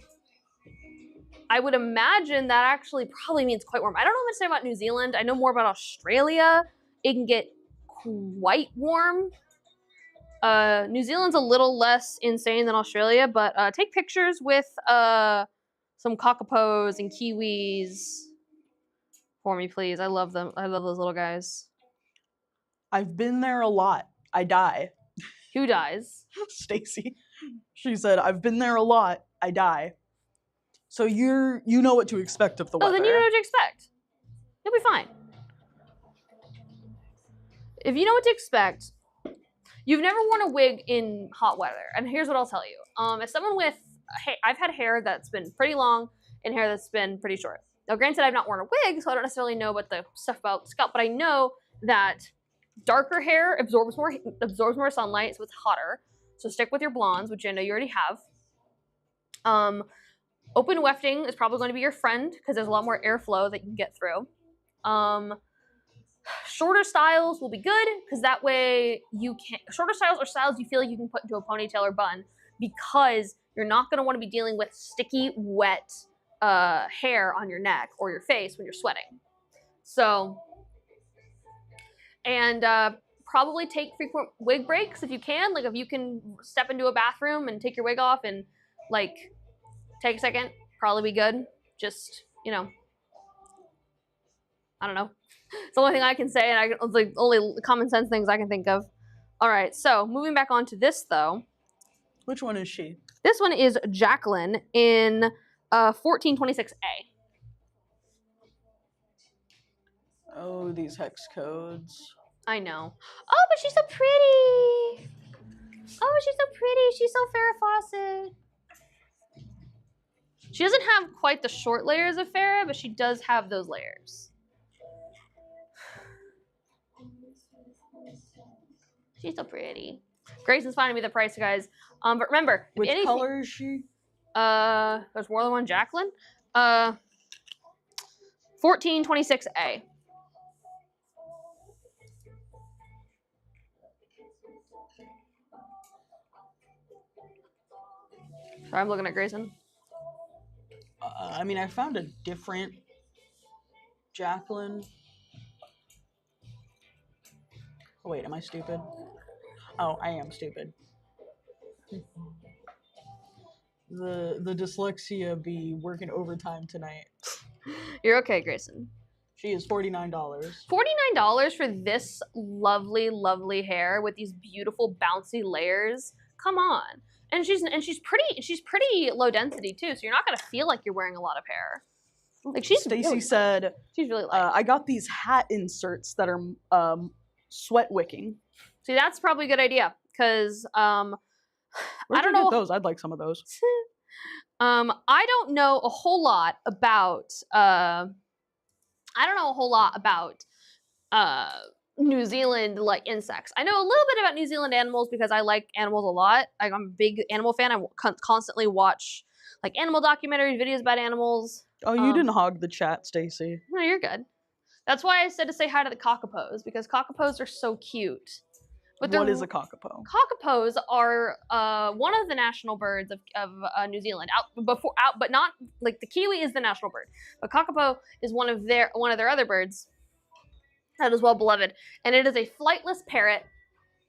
I would imagine that actually probably means quite warm. I don't know much about New Zealand. I know more about Australia. It can get quite warm. New Zealand's a little less insane than Australia, but take pictures with some kakapos and kiwis for me, please. I love them. I love those little guys. I've been there a lot. I die. Who dies? Stacy. She said, I've been there a lot. I die. So you know what to expect of the weather. Oh, then you know what to expect. You'll be fine. If you know what to expect, you've never worn a wig in hot weather. And here's what I'll tell you. As someone with, I've had hair that's been pretty long and hair that's been pretty short. Now, granted, I've not worn a wig, so I don't necessarily know about the stuff about scalp, but I know that darker hair absorbs more sunlight, so it's hotter. So stick with your blondes, which I know you already have. Open wefting is probably going to be your friend because there's a lot more airflow that you can get through. Shorter styles will be good because that way you can... Shorter styles or styles you feel like you can put into a ponytail or bun because you're not going to want to be dealing with sticky, wet hair on your neck or your face when you're sweating. So, and probably take frequent wig breaks if you can. Like if you can step into a bathroom and take your wig off and like... take a second, probably be good. Just, you know, I don't know. It's the only thing I can say, and it's like only common sense things I can think of. All right, so moving back on to this though. Which one is she? This one is Jacqueline in 1426A. Oh, these hex codes. I know. Oh, but she's so pretty. Oh, she's so pretty. She's so Farrah Fawcett. She doesn't have quite the short layers of Farrah, but she does have those layers. She's so pretty. Grayson's finding me the price, guys. But remember, which color is she? There's more than one Jacqueline. 1426A. Sorry, I'm looking at Grayson. I mean, I found a different Jacqueline. Oh, wait, am I stupid? Oh, I am stupid. The dyslexia be working overtime tonight. You're okay, Grayson. She is $49. $49 for this lovely, lovely hair with these beautiful bouncy layers. Come on. And she's pretty low density too, so you're not gonna feel like you're wearing a lot of hair. Like Stacy really said, she's really light. I got these hat inserts that are sweat wicking. See, that's probably a good idea because Where'd I don't you know. get those? I'd like some of those. I don't know a whole lot about New Zealand like insects. I know a little bit about New Zealand animals because I like animals a lot. Like, I'm a big animal fan. I constantly watch like animal documentaries, videos about animals. Oh, you didn't hog the chat, Stacy. No, you're good. That's why I said to say hi to the cockapos, because cockapos are so cute. But What is a cockapo? Cockapos are one of the national birds of New Zealand. But not like the kiwi is the national bird, but kakapo is one of their other birds that is well beloved, and it is a flightless parrot.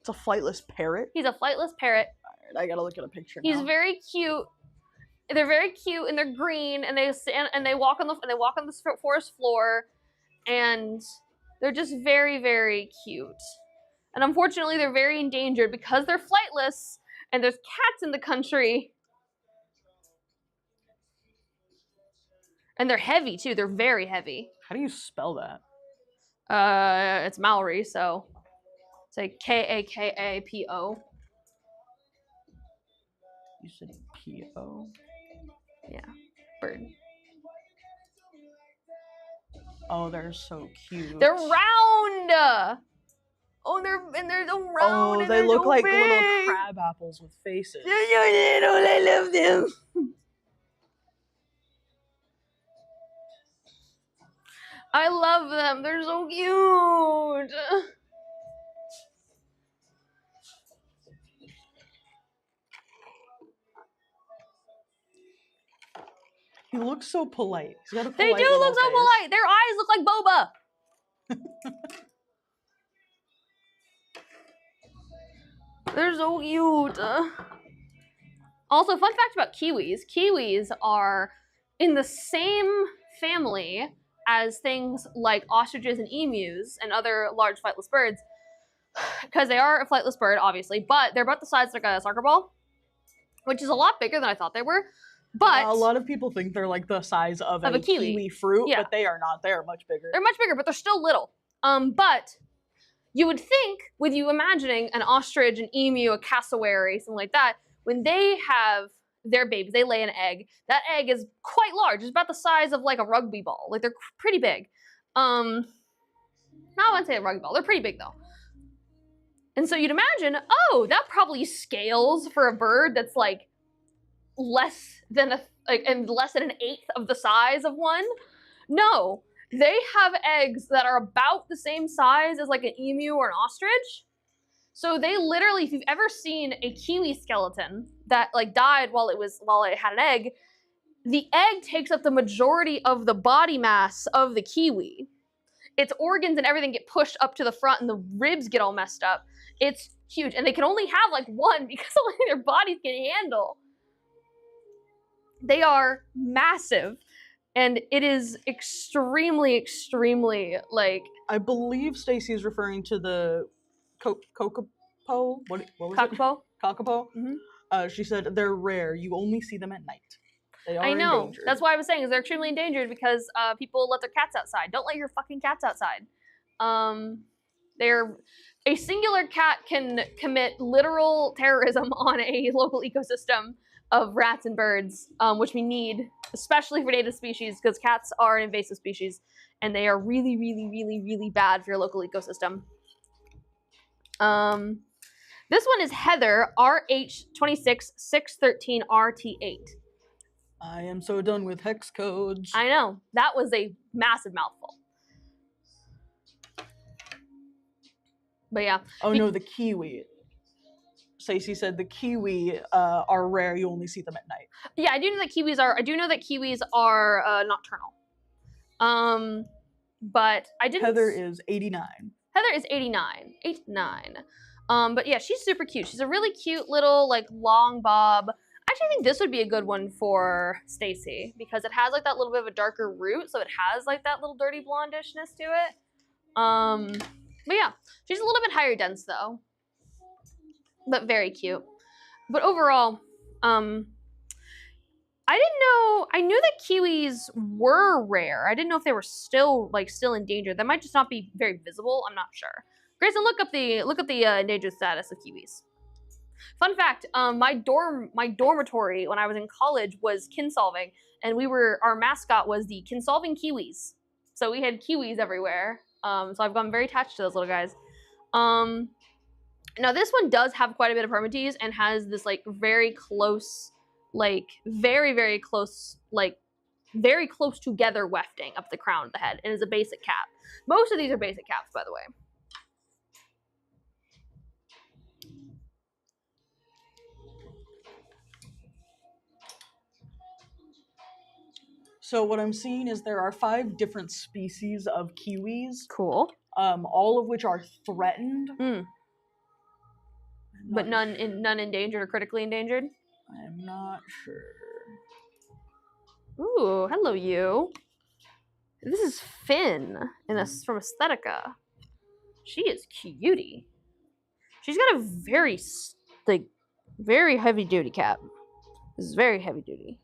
It's a flightless parrot? He's a flightless parrot. Alright, I gotta look at a picture now. He's very cute. They're very cute and they're green and they walk on the forest floor, and they're just very, very cute. And unfortunately, they're very endangered because they're flightless and there's cats in the country. And they're heavy too. They're very heavy. How do you spell that? It's Maori, so it's like Kakapo. You said P-O? Yeah, bird. Oh, they're so cute. They're round. Oh, they're so round. Oh, and they they're look so like big. little crab apples with faces. They're so little. I love them. I love them. They're so cute. He looks so polite. He's got a They polite do little look so face. polite. Their eyes look like boba. They're so cute. Also, fun fact about kiwis. Kiwis are in the same family as things like ostriches and emus and other large flightless birds, because they are a flightless bird, obviously, but they're about the size like a soccer ball, which is a lot bigger than I thought they were. But a lot of people think they're like the size of a kiwi fruit, yeah. but they are not. They are much bigger. They're much bigger, but they're still little. But you would think, with you imagining an ostrich, an emu, a cassowary, something like that, when they have their babies, they lay an egg. That egg is quite large. It's about the size of like a rugby ball. Like, they're pretty big. No, I wouldn't say a rugby ball. They're pretty big though. And so you'd imagine, oh, that probably scales for a bird that's like less than an eighth of the size of one. No, they have eggs that are about the same size as like an emu or an ostrich. So they literally, if you've ever seen a kiwi skeleton that like died while it had an egg, the egg takes up the majority of the body mass of the kiwi. Its organs and everything get pushed up to the front and the ribs get all messed up. It's huge. And they can only have like one because only their bodies can handle. They are massive. And it is extremely, extremely like... I believe Stacy is referring to the Kokopo. What was Kakapo? it? Kakapo. Mm-hmm. She said they're rare. You only see them at night. They are I know. endangered. That's why I was saying is they're extremely endangered because people let their cats outside. Don't let your fucking cats outside. A singular cat can commit literal terrorism on a local ecosystem of rats and birds, which we need, especially for native species, because cats are an invasive species, and they are really, really, really, really bad for your local ecosystem. This one is Heather, RH26613RT8. I am so done with hex codes. I know. That was a massive mouthful. But yeah. Oh no, the kiwi. Stacey said the kiwi are rare. You only see them at night. Yeah, I do know that kiwis are nocturnal. But I didn't. Heather is 89. Heather is 89. 89. But yeah, she's super cute. She's a really cute little like long bob. I actually think this would be a good one for Stacy because it has like that little bit of a darker root, so it has like that little dirty blondishness to it. But yeah, she's a little bit higher dense though, but very cute. But overall, I didn't know. I knew that kiwis were rare. I didn't know if they were still endangered. They might just not be very visible. I'm not sure. Grayson, look up the endangered status of kiwis. Fun fact: my dormitory when I was in college was kinsolving, and our mascot was the kinsolving kiwis. So we had kiwis everywhere. So I've gotten very attached to those little guys. Now this one does have quite a bit of hermitage and has this like very close, like very close, like very close together wefting up the crown of the head, and is a basic cap. Most of these are basic caps, by the way. So what I'm seeing is there are 5 different species of kiwis, Cool. all of which are threatened. But none endangered or critically endangered? I'm not sure. Ooh, hello you. This is Finn from Aesthetica. She is cutie. She's got a very heavy duty cap. This is very heavy duty.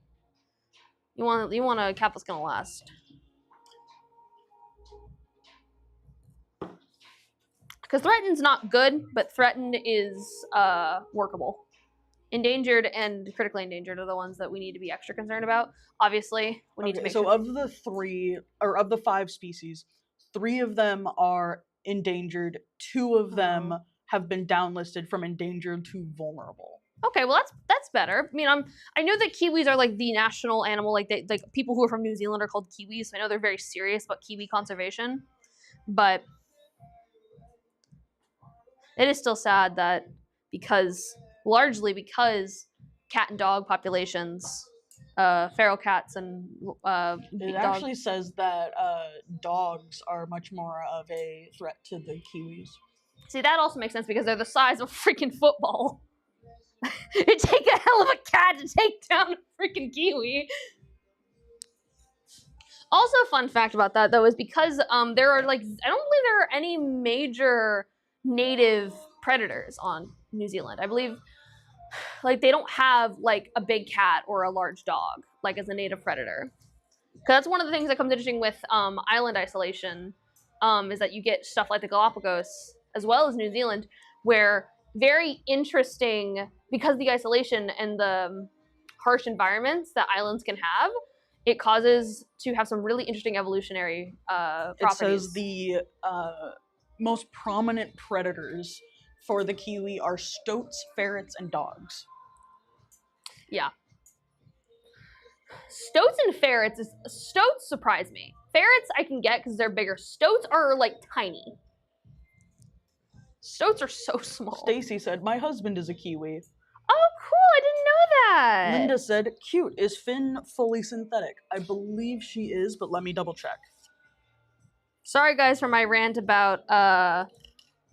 You want a cap that's gonna last. Because threatened's not good, but threatened is workable. Endangered and critically endangered are the ones that we need to be extra concerned about. Obviously, we need to make so sure. of the 5 species, 3 of them are endangered. 2 of them have been downlisted from endangered to vulnerable. Okay, well that's better. I mean, I know that kiwis are like the national animal. Like people who are from New Zealand are called kiwis. So I know they're very serious about kiwi conservation, but it is still sad that largely because cat and dog populations, feral cats and It actually says that dogs are much more of a threat to the kiwis. See, that also makes sense because they're the size of a freaking football. It'd take a hell of a cat to take down a freaking kiwi. Also, fun fact about that though is because there are like I don't believe there are any major native predators on New Zealand. I believe like they don't have like a big cat or a large dog like as a native predator. Because that's one of the things that comes interesting with island isolation is that you get stuff like the Galapagos as well as New Zealand, where very interesting because of the isolation and the harsh environments that islands can have. It causes to have some really interesting evolutionary properties. It says the most prominent predators for the kiwi are stoats, ferrets, and dogs. Yeah. Stoats and ferrets stoats surprise me. Ferrets I can get because they're bigger. Stoats are like tiny. Stoats are so small. Stacy said, "My husband is a kiwi." Oh, cool! I didn't know that. Linda said, "Cute. Is Finn fully synthetic?" I believe she is, but let me double check. Sorry, guys, for my rant about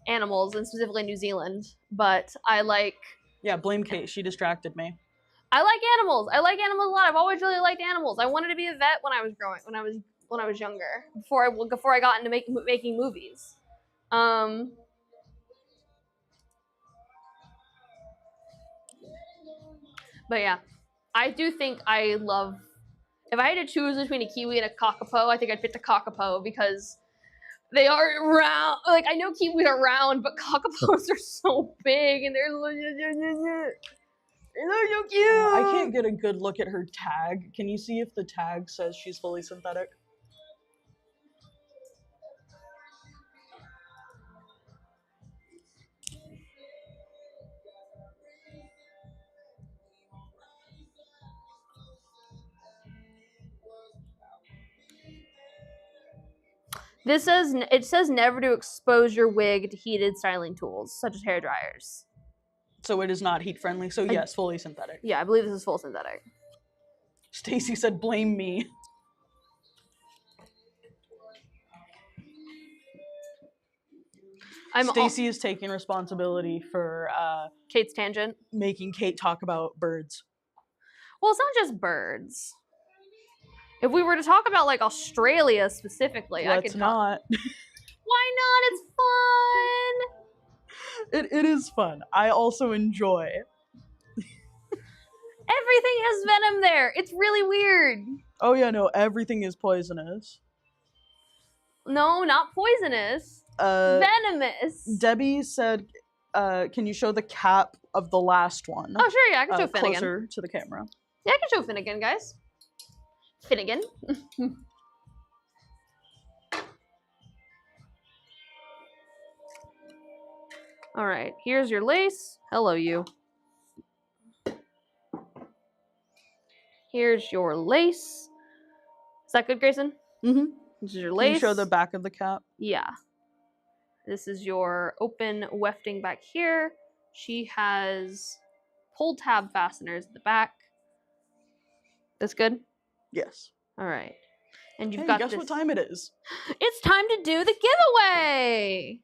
animals and specifically New Zealand, but I like. Yeah, blame Kate. She distracted me. I like animals. I like animals a lot. I've always really liked animals. I wanted to be a vet when I was younger, before I got into making movies. But yeah, I do think I love. If I had to choose between a kiwi and a kakapo, I think I'd pick the kakapo because they are round. Like I know kiwis are round, but kakapos are so big and they're so cute. I can't get a good look at her tag. Can you see if the tag says she's fully synthetic? It says never to expose your wig to heated styling tools such as hair dryers. So it is not heat friendly. So yes, fully synthetic. Yeah, I believe this is full synthetic. Stacy said, "Blame me." Stacy is taking responsibility for Kate's tangent. making Kate talk about birds. Well, it's not just birds. If we were to talk about like Australia specifically, I could not. Why not? It's fun. It is fun. I also enjoy. Everything has venom there. It's really weird. Oh yeah, no, everything is poisonous. No, not poisonous. Venomous. Debbie said, can you show the cap of the last one? Oh, sure, yeah, I can show Finnegan. Closer to the camera. Yeah, I can show Finnegan, guys. Finnegan. All right, here's your lace. Hello, you. Here's your lace. Is that good, Grayson? Mm-hmm. This is your Can lace. you show the back of the cap? Yeah. This is your open wefting back here. She has pull tab fasteners at the back. That's good? Yes. All right. And you've Hey, got guess this. what time it is? It's time to do the giveaway.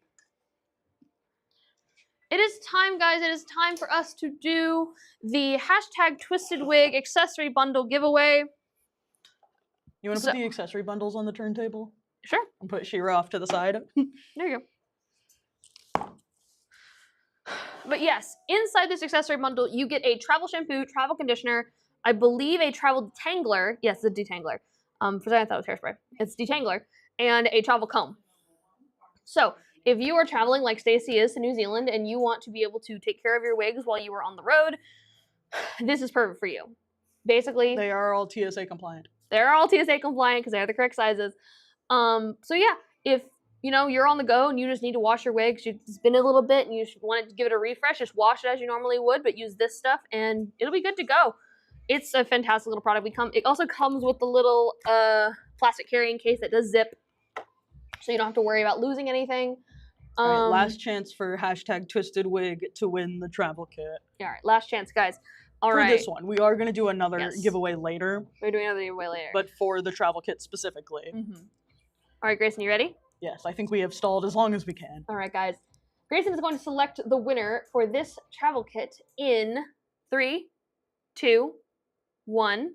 It is time, guys. It is time for us to do the hashtag Twisted Wig accessory bundle giveaway. You want to put the accessory bundles on the turntable? Sure. And put Shira off to the side? There you go. But yes, inside this accessory bundle, you get a travel shampoo, travel conditioner, I believe a travel detangler. Yes, the detangler. For a second I thought it was hairspray. It's detangler. And a travel comb. So, if you are traveling like Stacey is to New Zealand and you want to be able to take care of your wigs while you are on the road, this is perfect for you. Basically, They are all TSA compliant. they're all TSA compliant because they're the correct sizes. So yeah, if you're on the go and you just need to wash your wigs, it's been a little bit and you want to give it a refresh, just wash it as you normally would, but use this stuff and it'll be good to go. It's a fantastic little product. It also comes with the little plastic carrying case that does zip, so you don't have to worry about losing anything. All right, last chance for hashtag Twisted Wig to win the travel kit. All right, last chance, guys. All for right. this one, we are going to do another giveaway later. We're doing another giveaway later. But for the travel kit specifically. Mm-hmm. All right, Grayson, you ready? Yes, I think we have stalled as long as we can. All right, guys. Grayson is going to select the winner for this travel kit in 3, 2, 1.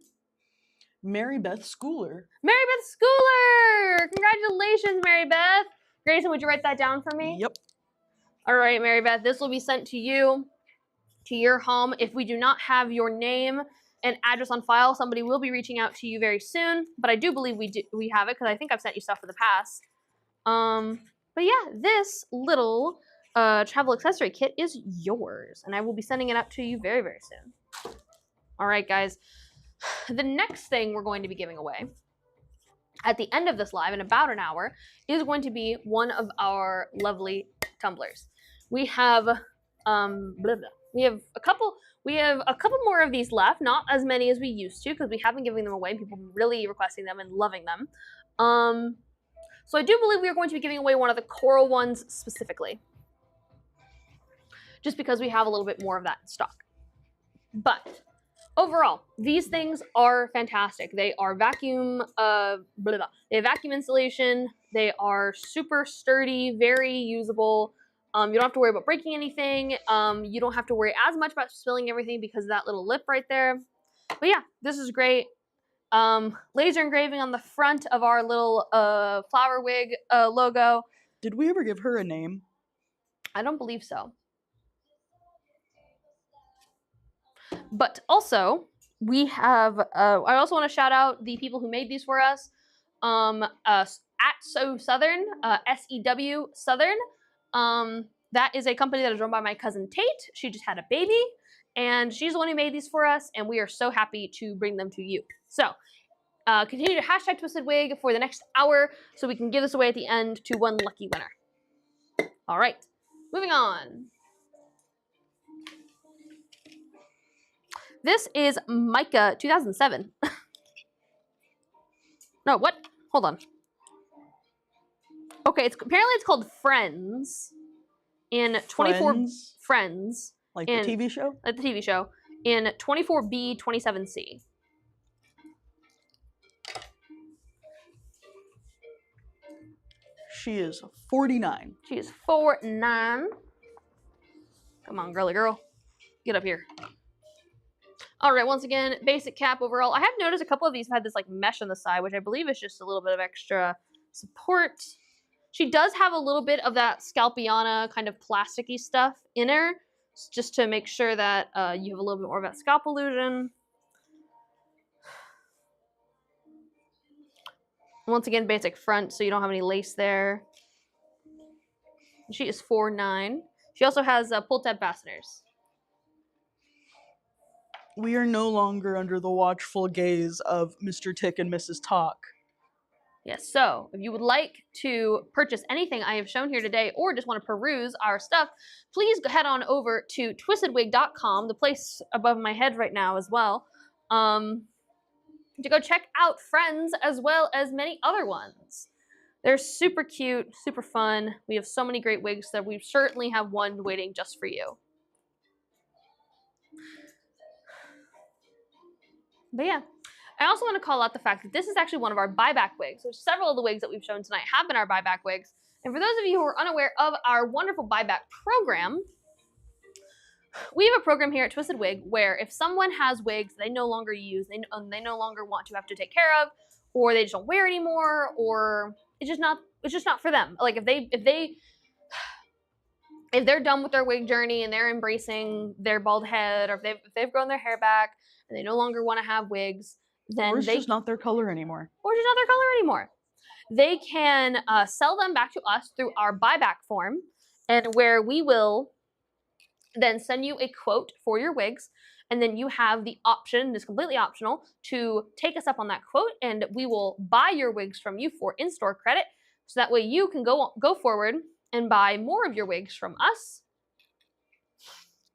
Mary Beth Schooler. Mary Beth Schooler! Congratulations, Mary Beth. Grayson, would you write that down for me? Yep. All right, Mary Beth, this will be sent to you, to your home. If we do not have your name and address on file, somebody will be reaching out to you very soon. But I do believe we have it because I think I've sent you stuff in the past. But yeah, this little travel accessory kit is yours, and I will be sending it out to you very, very soon. All right, guys. The next thing we're going to be giving away at the end of this live in about an hour is going to be one of our lovely tumblers. We have we have a couple more of these left, not as many as we used to because we haven't given them away. People really requesting them and loving them. So I do believe we are going to be giving away one of the coral ones specifically, just because we have a little bit more of that in stock. But overall, these things are fantastic. They are vacuum, they have vacuum insulation. They are super sturdy, very usable. You don't have to worry about breaking anything. You don't have to worry as much about spilling everything because of that little lip right there. But yeah, this is great. Laser engraving on the front of our little flower wig logo. Did we ever give her a name? I don't believe so. But also, we have, I also want to shout out the people who made these for us. At So Southern, SEW Southern. That is a company that is run by my cousin Tate. She just had a baby, and she's the one who made these for us, and we are so happy to bring them to you. So, continue to hashtag Twisted Wig for the next hour so we can give this away at the end to one lucky winner. All right, moving on. This is Micah 2007. No, what? Hold on. Okay, apparently it's called Friends. In 24 Friends. Like the TV show? Like the TV show. In 24B 27C. She is 49. She is 49. Come on, girly girl. Get up here. All right, once again, basic cap overall. I have noticed a couple of these have had this like mesh on the side, which I believe is just a little bit of extra support. She does have a little bit of that Scalpiana kind of plasticky stuff in her, just to make sure that you have a little bit more of that scalp illusion. Once again, basic front, so you don't have any lace there. She is 4'9". She also has pull tab fasteners. We are no longer under the watchful gaze of Mr. Tick and Mrs. Talk. Yes, so if you would like to purchase anything I have shown here today or just want to peruse our stuff, please head on over to twistedwig.com, the place above my head right now as well, to go check out Friends as well as many other ones. They're super cute, super fun. We have so many great wigs that we certainly have one waiting just for you. But yeah, I also want to call out the fact that this is actually one of our buyback wigs, which several of the wigs that we've shown tonight have been our buyback wigs. And for those of you who are unaware of our wonderful buyback program, we have a program here at Twisted Wig where if someone has wigs they no longer use, they no longer want to have to take care of, or they just don't wear anymore, or it's just not for them. Like if they're done with their wig journey and they're embracing their bald head, or if they've grown their hair back and they no longer want to have wigs, then Or it's just not their color anymore. They can sell them back to us through our buyback form, and where we will then send you a quote for your wigs, and then you have the option, it's completely optional, to take us up on that quote, and we will buy your wigs from you for in-store credit, so that way you can go forward and buy more of your wigs from us,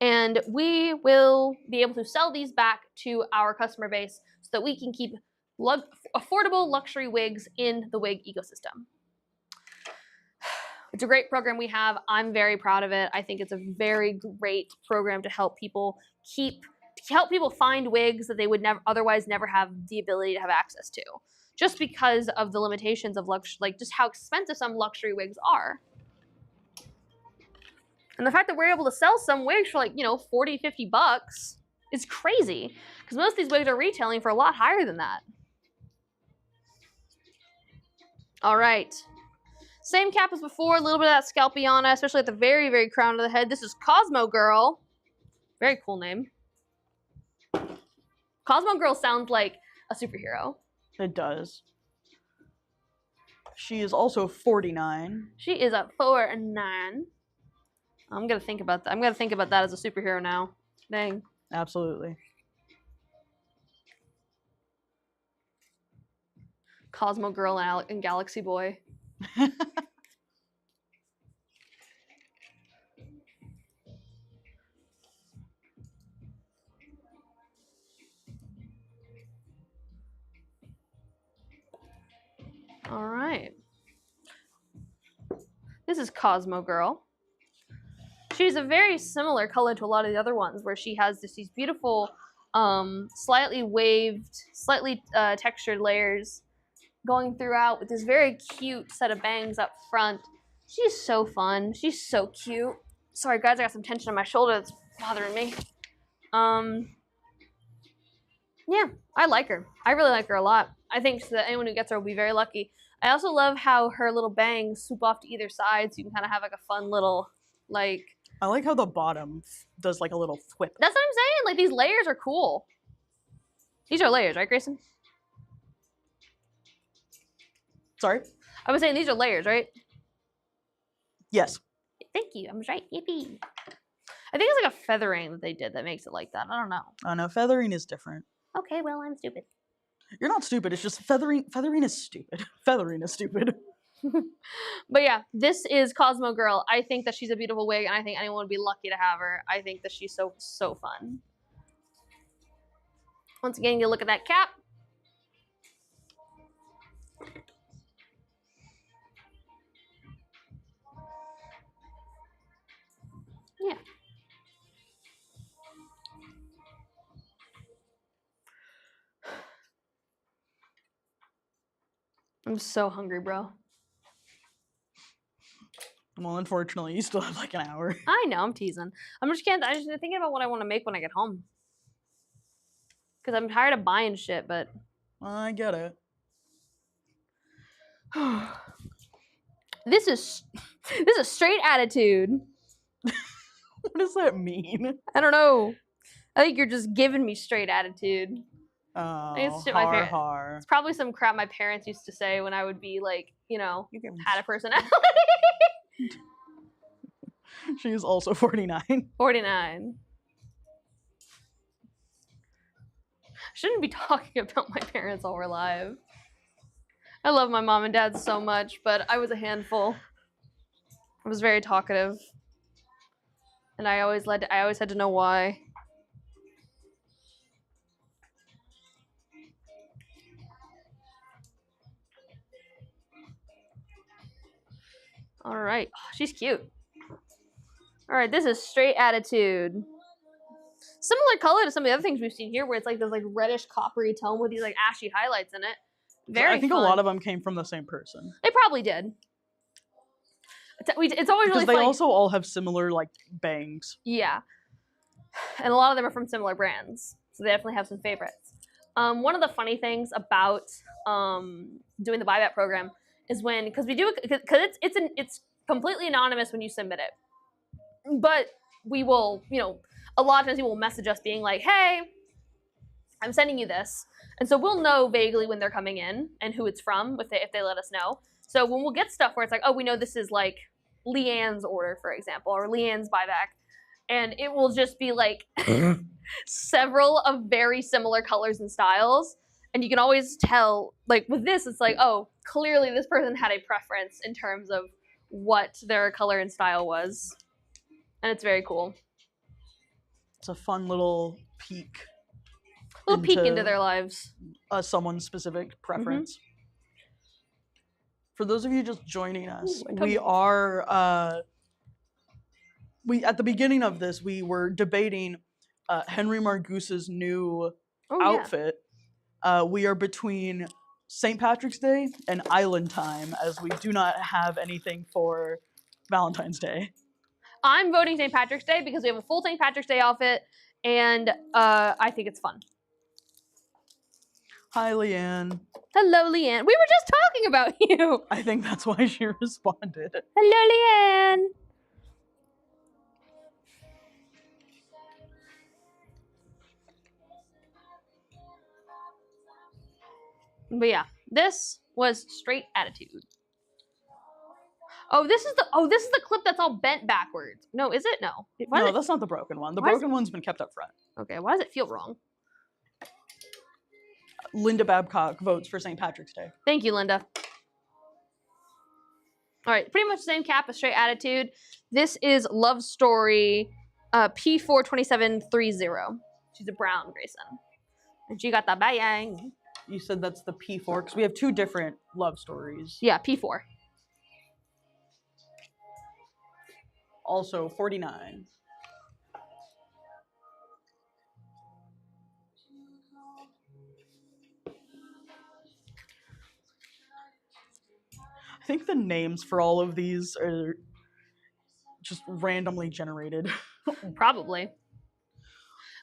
and we will be able to sell these back to our customer base so that we can keep affordable luxury wigs in the wig ecosystem. It's a great program we have. I'm very proud of it. I think it's a very great program to help people find wigs that they would otherwise never have the ability to have access to, just because of the limitations of just how expensive some luxury wigs are. And the fact that we're able to sell some wigs for like, $40, $50 is crazy, because most of these wigs are retailing for a lot higher than that. All right. Same cap as before, a little bit of that Scalpiana, especially at the very, very crown of the head. This is Cosmo Girl. Very cool name. Cosmo Girl sounds like a superhero. It does. She is also 49. She is a 49. I'm gonna think about that. I'm gonna think about that as a superhero now. Dang. Absolutely. Cosmo Girl and Galaxy Boy. All right. This is Cosmo Girl. She's a very similar color to a lot of the other ones, where she has these beautiful, slightly waved, slightly textured layers going throughout with this very cute set of bangs up front. She's so fun. She's so cute. Sorry guys, I got some tension in my shoulder that's bothering me. Yeah, I like her. I really like her a lot. I think that anyone who gets her will be very lucky. I also love how her little bangs swoop off to either side, so you can kind of have like a fun little, like... I like how the bottom does like a little whip. That's what I'm saying. Like, these layers are cool. These are layers, right, Grayson? Sorry? I was saying these are layers, right? Yes. Thank you. I was right. Yippee. I think it's like a feathering that they did that makes it like that. I don't know. Oh no, feathering is different. Okay, well, I'm stupid. You're not stupid. It's just feathering is stupid. Feathering is stupid. But yeah, this is Cosmo Girl. I think that she's a beautiful wig, and I think anyone would be lucky to have her. I think that she's so fun. Once again, you look at that cap. Yeah. I'm so hungry, bro. Well, unfortunately, you still have like an hour. I know, I'm teasing. I'm just thinking about what I want to make when I get home. Because I'm tired of buying shit, but... I get it. This is straight attitude. What does that mean? I don't know. I think you're just giving me straight attitude. Oh, It's shit my har parents. har. It's probably some crap my parents used to say when I would be like, You give me had a personality. She's also 49. 49. Shouldn't be talking about my parents while we're live. I love my mom and dad so much, but I was a handful. I was very talkative. And I always had to know why. All right. Oh, she's cute. All right, this is Straight Attitude. Similar color to some of the other things we've seen here, where it's like this like reddish coppery tone with these like ashy highlights in it. Very I think fun. a lot of them came from the same person. They probably did. It's always really Because they funny. also all have similar like bangs. Yeah. And a lot of them are from similar brands. So they definitely have some favorites. One of the funny things about doing the buyback program is when, because we do it, because it's completely anonymous when you submit it. But we will, a lot of times people will message us being like, hey, I'm sending you this. And so we'll know vaguely when they're coming in and who it's from if they let us know. So when we'll get stuff where it's like, oh, we know this is like Leanne's order, for example, or Leanne's buyback. And it will just be like several of very similar colors and styles. And you can always tell, like with this, it's like, oh, clearly this person had a preference in terms of what their color and style was. And it's very cool. It's a fun little peek. A little peek into their lives. Someone's specific preference. For those of you just joining us, we are... at the beginning of this, we were debating Henry Margoose's new outfit. Yeah. We are between St. Patrick's Day and Island Time, as we do not have anything for Valentine's Day. I'm voting St. Patrick's Day because we have a full St. Patrick's Day outfit, and I think it's fun. Hi, Leanne. Hello, Leanne. We were just talking about you. I think that's why she responded. Hello, Leanne. But yeah, this was Straight Attitude. Oh, this is the clip that's all bent backwards. No, is it? No. No, that's not the broken one. The broken one's been kept up front. Okay, why does it feel wrong? Linda Babcock votes for St. Patrick's Day. Thank you, Linda. All right, pretty much the same cap as Straight Attitude. This is Love Story P42730. She's a brown, Grayson. And she got the bang. You said that's the P4, because we have two different love stories. Yeah, P4. Also 49. I think the names for all of these are just randomly generated. Probably.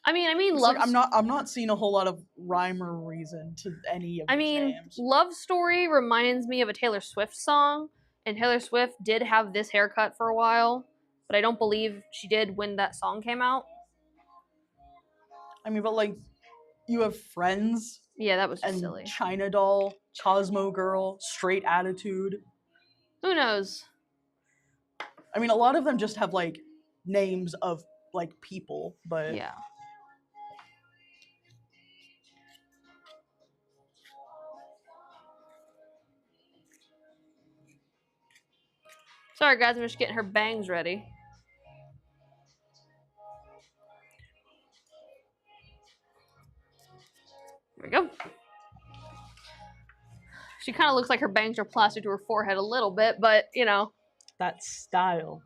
I mean, love. Like, I'm not seeing a whole lot of rhyme or reason to any of these names. Love Story reminds me of a Taylor Swift song, and Taylor Swift did have this haircut for a while, but I don't believe she did when that song came out. I mean, but like, you have Friends. Yeah, that was just silly. China Doll, Cosmo Girl, Straight Attitude. Who knows? I mean, a lot of them just have like names of like people, but yeah. Sorry, guys, I'm just getting her bangs ready. There we go. She kind of looks like her bangs are plastered to her forehead a little bit, but, you know. That's style.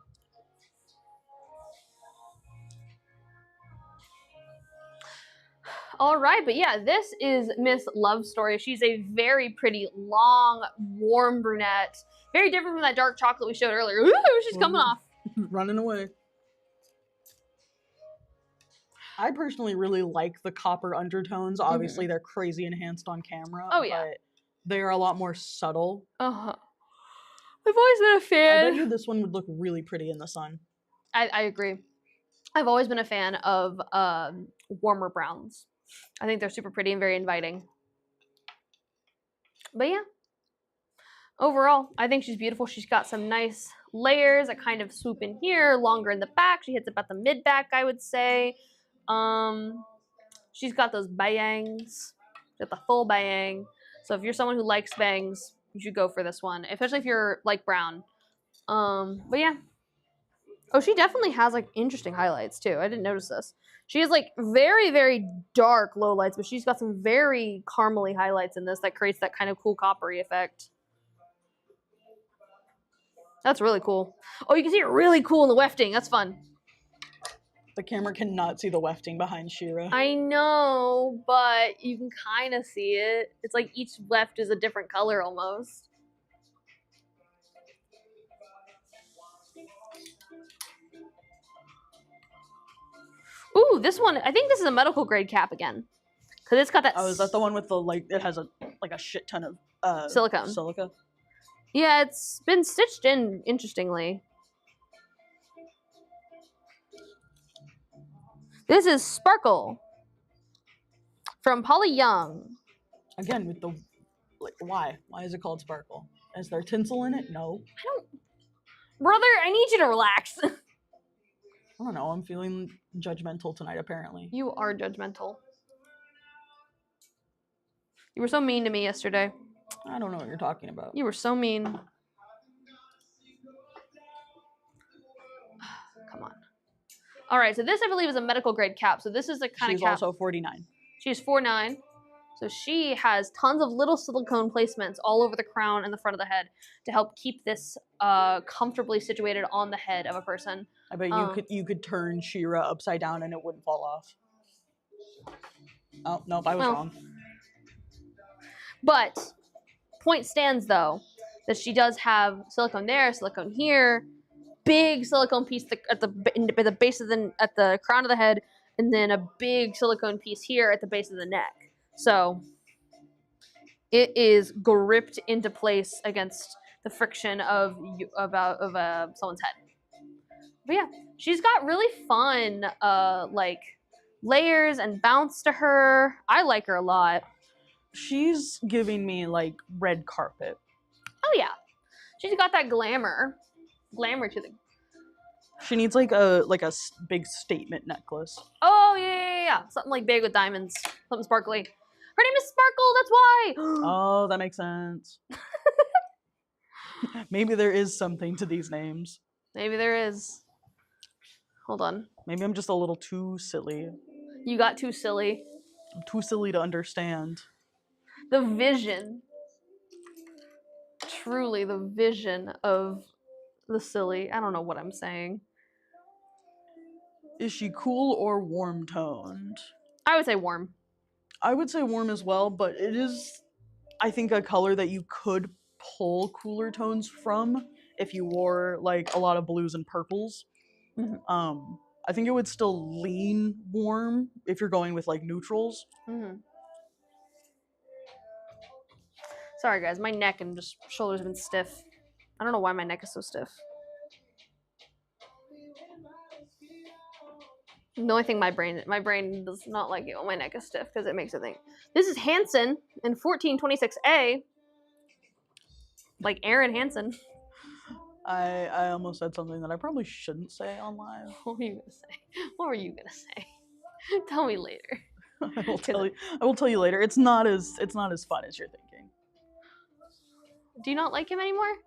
All right, but yeah, this is Miss Love Story. She's a very pretty, long, warm brunette. Very different from that dark chocolate we showed earlier. Ooh, she's coming off. Running away. I personally really like the copper undertones. Obviously, they're crazy enhanced on camera. Oh, yeah. But they are a lot more subtle. Uh-huh. I've always been a fan. I bet you this one would look really pretty in the sun. I agree. I've always been a fan of warmer browns. I think they're super pretty and very inviting. But yeah. Overall, I think she's beautiful. She's got some nice layers that kind of swoop in here, longer in the back. She hits about the mid back, I would say. She's got those bangs, got the full bang. So if you're someone who likes bangs, you should go for this one, especially if you're like brown. But yeah. Oh, she definitely has like interesting highlights too. I didn't notice this. She has like very, very dark lowlights, but she's got some very caramely highlights in this that creates that kind of cool coppery effect. That's really cool. Oh, you can see it really cool in the wefting. That's fun. The camera cannot see the wefting behind Shira. I know, but you can kind of see it. It's like each weft is a different color almost. Ooh, this one, I think this is a medical grade cap again. Because it's got that... Oh, is that the one with the, like, it has a shit ton of silicone. Silica? Yeah, it's been stitched in, interestingly. This is Sparkle from Polly Young. Again, with the, like, why? Why is it called Sparkle? Is there tinsel in it? No. I don't... Brother, I need you to relax. I don't know, I'm feeling judgmental tonight, apparently. You are judgmental. You were so mean to me yesterday. I don't know what you're talking about. You were so mean. Come on. All right, so this I believe is a medical grade cap. So this is the kind of cap. She's also 49. She's 4'9". So she has tons of little silicone placements all over the crown and the front of the head to help keep this comfortably situated on the head of a person. I bet you could turn Shira upside down and it wouldn't fall off. Oh, nope, I was wrong. But point stands though that she does have silicone there, silicone here, big silicone piece at the base of at the crown of the head, and then a big silicone piece here at the base of the neck. So it is gripped into place against the friction of someone's head. But yeah, she's got really fun like layers and bounce to her. I like her a lot. She's giving me like red carpet. Oh yeah, she's got that glamour to the. She needs like a big statement necklace. Oh yeah, something like big with diamonds, something sparkly. Her name is Sparkle. That's why. Oh, that makes sense. Maybe there is something to these names. Maybe there is. Hold on. Maybe I'm just a little too silly. You got too silly. I'm too silly to understand. The vision. Truly the vision of the silly. I don't know what I'm saying. Is she cool or warm toned? I would say warm. I would say warm as well, but it is, I think, a color that you could pull cooler tones from if you wore like a lot of blues and purples. Mm-hmm. I think it would still lean warm if you're going with like neutrals. Mm-hmm. Sorry guys, my neck and just shoulders have been stiff. I don't know why my neck is so stiff. The only thing my brain does not like it when my neck is stiff because it makes it think. This is Hansen in 1426A. Like Aaron Hansen. I almost said something that I probably shouldn't say on live. What were you gonna say? What were you gonna say? Tell me later. I will tell you later. It's not as fun as you're thinking. Do you not like him anymore?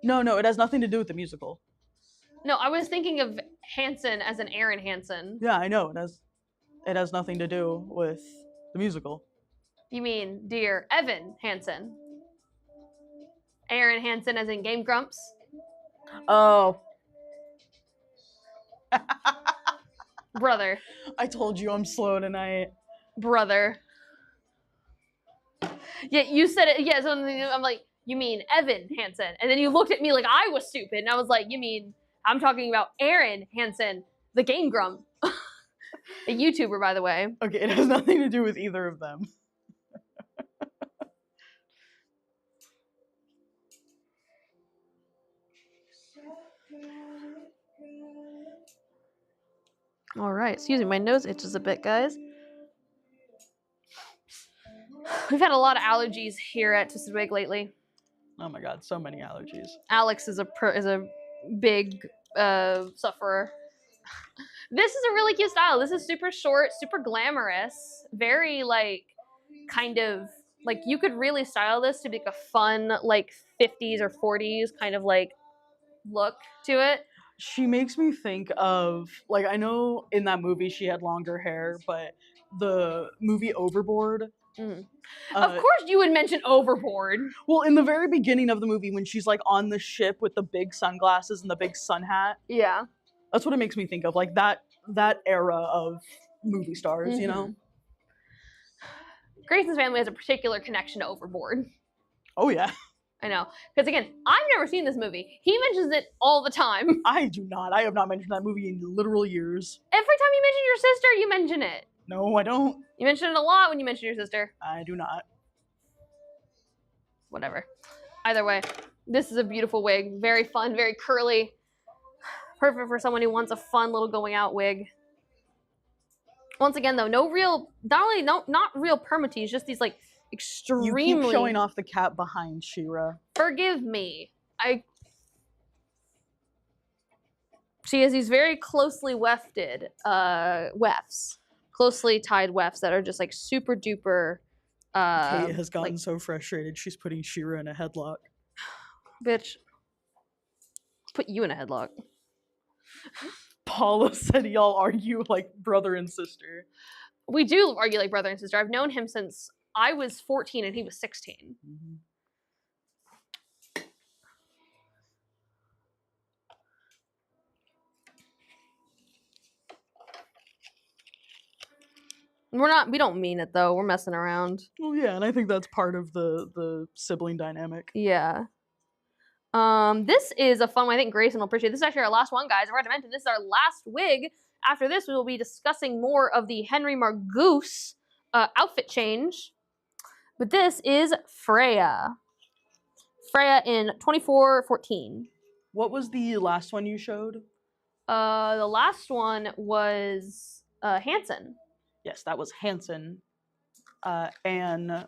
No, it has nothing to do with the musical. No, I was thinking of Hansen as an Aaron Hansen. Yeah, I know. It has nothing to do with the musical. You mean dear Evan Hansen? Aaron Hansen as in Game Grumps? Oh. Brother. I told you I'm slow tonight. Brother. Yeah, you said it. Yeah, so I'm like, you mean Evan Hansen? And then you looked at me like I was stupid. And I was like, you mean, I'm talking about Aaron Hansen, the Game Grump. A YouTuber, by the way. Okay, it has nothing to do with either of them. All right, excuse me, my nose itches a bit, guys. We've had a lot of allergies here at Twisted Wig lately. Oh my god, so many allergies. Alex is a big sufferer. This is a really cute style. This is super short, super glamorous, very like kind of like you could really style this to be like a fun like 50s or 40s kind of like look to it. She makes me think of, like, I know in that movie she had longer hair, but the movie Overboard. Of course you would mention Overboard. Well, in the very beginning of the movie when she's like on the ship with the big sunglasses and the big sun hat. Yeah. That's what it makes me think of, like that era of movie stars, you know? Grayson's family has a particular connection to Overboard. Oh yeah. I know. Because again, I've never seen this movie. He mentions it all the time. I do not. I have not mentioned that movie in literal years. Every time you mention your sister, you mention it. No, I don't. You mention it a lot when you mention your sister. I do not. Whatever. Either way, this is a beautiful wig. Very fun, very curly. Perfect for someone who wants a fun little going out wig. Once again, though, not real permatease, just these like extremely. You keep showing off the cat behind She-Ra. Forgive me. She has these very closely wefted wefts, closely tied wefts that are just like super duper. Kate has gotten so frustrated. She's putting She-Ra in a headlock. Bitch, put you in a headlock. Paula said y'all argue like brother and sister. We do argue like brother and sister. I've known him since I was 14 and he was 16. Mm-hmm. We don't mean it though. We're messing around. Well, yeah, and I think that's part of the sibling dynamic. Yeah. This is a fun one. I think Grayson will appreciate. This is actually our last one, guys. I forgot to mention this is our last wig. After this, we will be discussing more of the Henry Margoose outfit change. But this is Freya. Freya in 2414. What was the last one you showed? The last one was Hanson. Yes, that was Hanson. Anne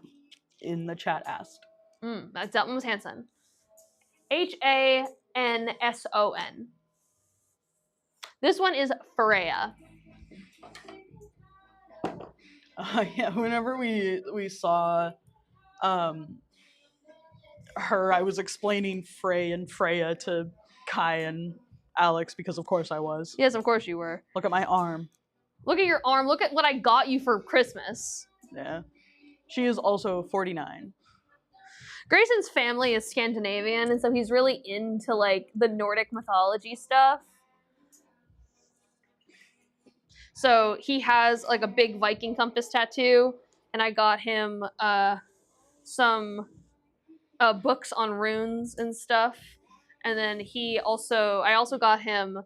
in the chat asked. That one was Hanson. Hanson. This one is Freya. Yeah, whenever we saw her, I was explaining Frey and Freya to Kai and Alex because of course I was. Yes, of course you were. Look at my arm. Look at your arm. Look at what I got you for Christmas. Yeah. She is also 49. Grayson's family is Scandinavian, and so he's really into like the Nordic mythology stuff. So he has like a big Viking compass tattoo, and I got him some books on runes and stuff. And then I also got him.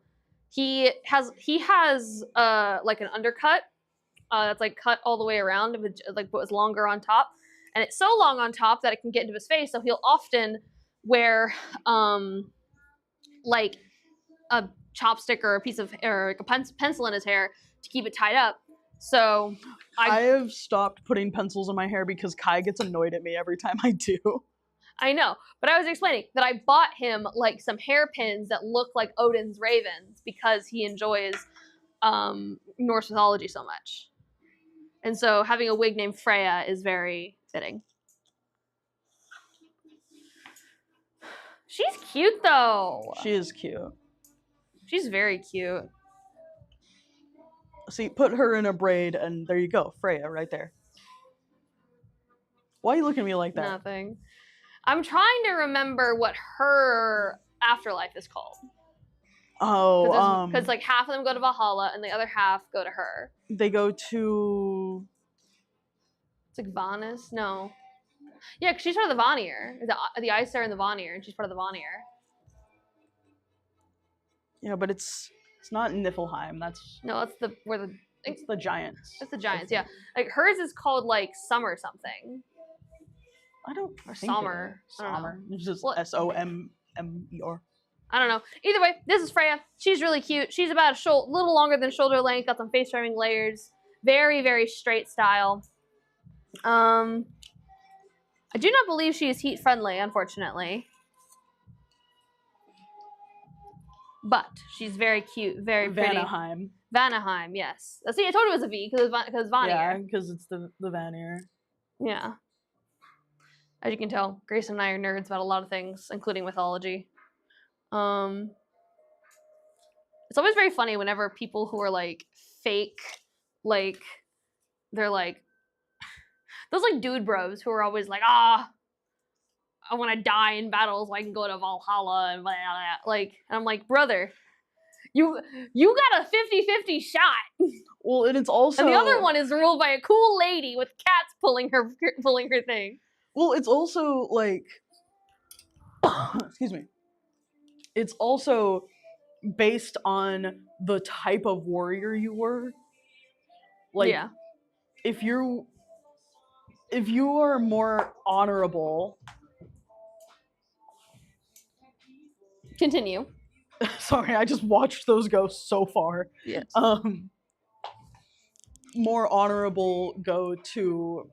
He has like an undercut that's like cut all the way around, like but was longer on top. And it's so long on top that it can get into his face, so he'll often wear like a chopstick or a piece of or like a pencil in his hair to keep it tied up. So I have stopped putting pencils in my hair because Kai gets annoyed at me every time I do. I know, but I was explaining that I bought him like some hairpins that look like Odin's ravens because he enjoys Norse mythology so much. And so having a wig named Freya is very fitting. She's cute though. She is cute. She's very cute. See, put her in a braid and there you go. Freya right there. Why are you looking at me like that? Nothing. I'm trying to remember what her afterlife is called. Oh, because like half of them go to Valhalla and the other half go to her. They go to. It's like Vanus? No. Yeah, because she's part of the Vanir. The Aesir and the Vanir, and she's part of the Vanir. Yeah, but it's not Niflheim. That's no, it's the it's the Giants. It's the Giants. Yeah, like hers is called like Summer something. I don't or think Sommer. Sommer. It's just Sommer. I don't know. Either way, this is Freya. She's really cute. She's about a little longer than shoulder length. Got some face framing layers. Very, very straight style. I do not believe she is heat friendly, unfortunately. but she's very cute, very pretty. Vanaheim. Vanaheim, yes. See, I told you it was a V because Vanier. Yeah, because it's the Vanier. Yeah. As you can tell, Grayson and I are nerds about a lot of things, including mythology. It's always very funny whenever people who are like fake, like they're like those like dude bros who are always like, I want to die in battle so I can go to Valhalla and blah, blah, blah. Like, and I'm like, brother, you got a 50-50 shot. Well, and it's also And the other one is ruled by a cool lady with cats pulling her thing. Well, it's also like excuse me. It's also based on the type of warrior you were. Like yeah. if you are more honorable. Continue. Sorry, I just watched those go so far. Yes. More honorable go to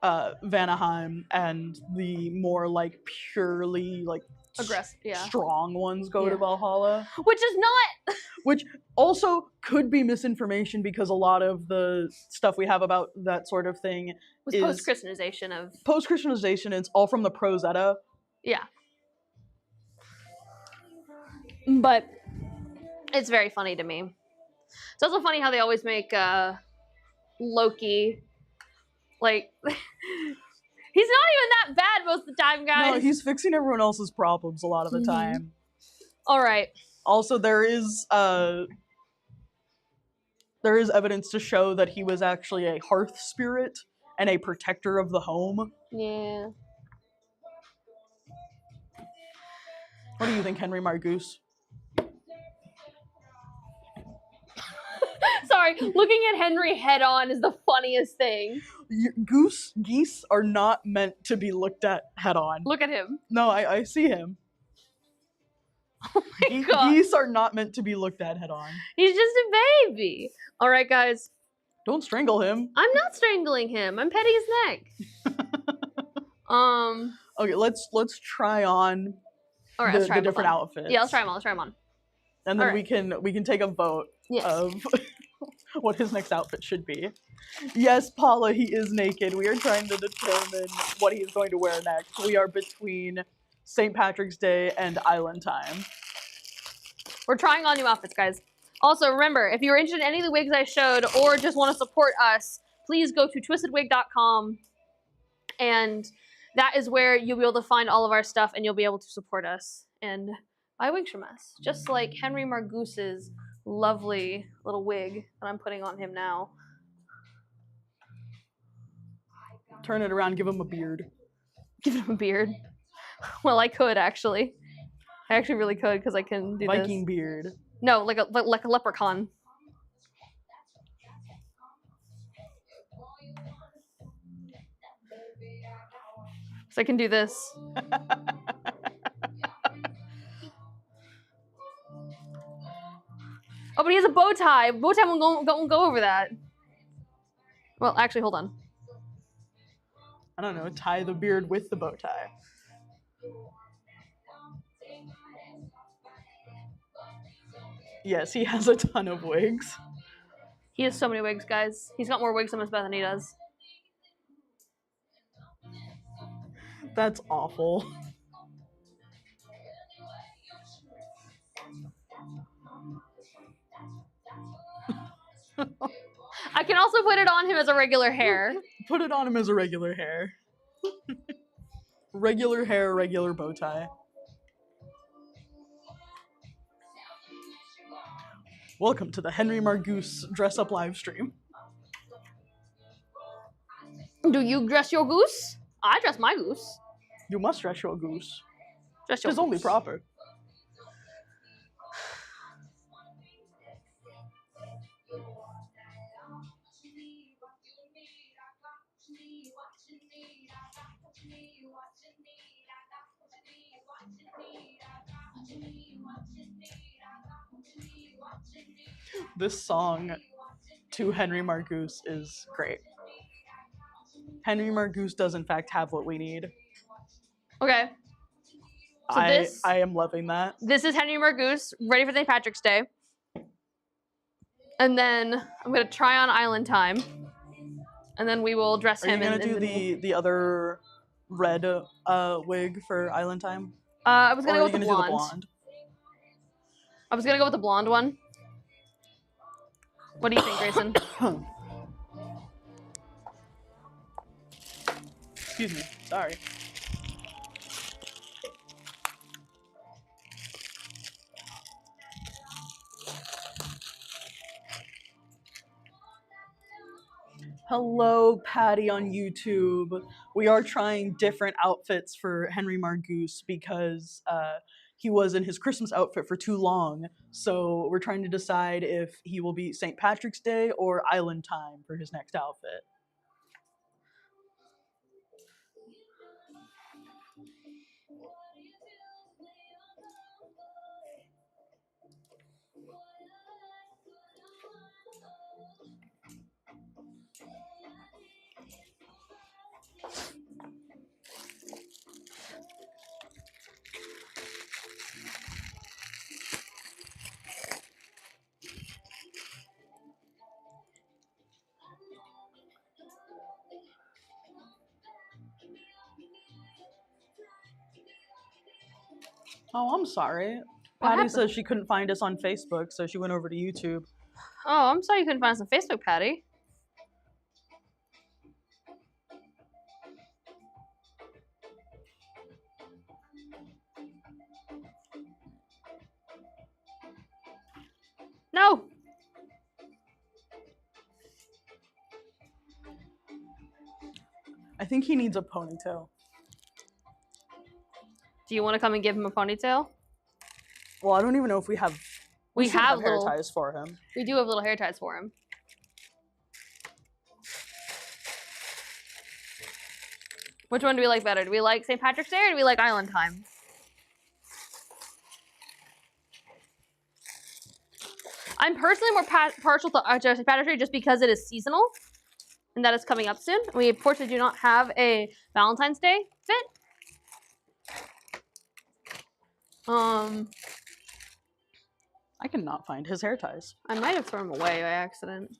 Vanaheim, and the more like purely like Aggressive, yeah. strong ones go to Yeah. Valhalla. Which is not Which also could be misinformation because a lot of the stuff we have about that sort of thing was is post-Christianization of post-Christianization. It's all from the Prose Edda. yeah. But it's very funny to me. It's also funny how they always make Loki like he's not even that bad most of the time, guys. No, he's fixing everyone else's problems a lot of the time. All right. Also, there is evidence to show that he was actually a hearth spirit and a protector of the home. Yeah. What do you think, Henry Margoose? Sorry, looking at Henry head on is the funniest thing. Geese are not meant to be looked at head on. Look at him. No, I see him. Oh my god. Geese are not meant to be looked at head on. He's just a baby. All right, guys. Don't strangle him. I'm not strangling him. I'm petting his neck. Okay, let's try on All right, let's try the them different on. outfits. Yeah, let's try them on. Let's try them on. And then All right. we can take a vote Yes. of what his next outfit should be. Yes, Paula, he is naked. We are trying to determine what he's going to wear next. We are between St. Patrick's Day and Island Time. We're trying on new outfits, guys. Also, remember, if you're interested in any of the wigs I showed or just want to support us, please go to twistedwig.com, and that is where you'll be able to find all of our stuff, and you'll be able to support us and buy wigs from us. Just like Henry Margoose's lovely little wig that I'm putting on him now. Turn it around, give him a beard. Give him a beard. Well, I could, actually. I actually really could, because I can do Viking this. beard. No, like a leprechaun. So I can do this. Oh, but he has a bow tie. Bow tie won't go over that. Well, actually, hold on. I don't know, tie the beard with the bow tie. Yes, he has a ton of wigs. He has so many wigs, guys. He's got more wigs on his bed than he does. That's awful. I can also put it on him as a regular hair. Put it on him as a regular hair. Regular hair, regular bow tie. Welcome to the Henry Margoose dress up live stream. Do you dress your goose? I dress my goose. You must dress your goose. Dress your It's only goose. proper. This song to Henry Margoose is great. Henry Margoose does in fact have what we need. Okay. So I am loving that. This is Henry Margoose, ready for St. Patrick's Day. And then I'm gonna try on Island Time. And then we will dress Are him you gonna in do the other red wig for Island Time? I was gonna Or go are you with the gonna blonde. do the blonde? I was gonna go with the blonde one. What do you think, Grayson? Excuse me. Sorry. Hello, Patty on YouTube. We are trying different outfits for Henry Margoose because he was in his Christmas outfit for too long. So we're trying to decide if he will be St. Patrick's Day or Island Time for his next outfit. Oh, I'm sorry. What Patty happened? says she couldn't find us on Facebook, so she went over to YouTube. Oh, I'm sorry you couldn't find us on Facebook, Patty. No! I think he needs a ponytail. Do you want to come and give him a ponytail? Well, I don't even know if we have. We should have hair little- ties for him. We do have little hair ties for him. Which one do we like better? Do we like St. Patrick's Day or do we like Island Time? I'm personally more partial to St. Patrick's Day just because it is seasonal and that is coming up soon. We unfortunately do not have a Valentine's Day fit. I cannot find his hair ties. I might have thrown them away by accident.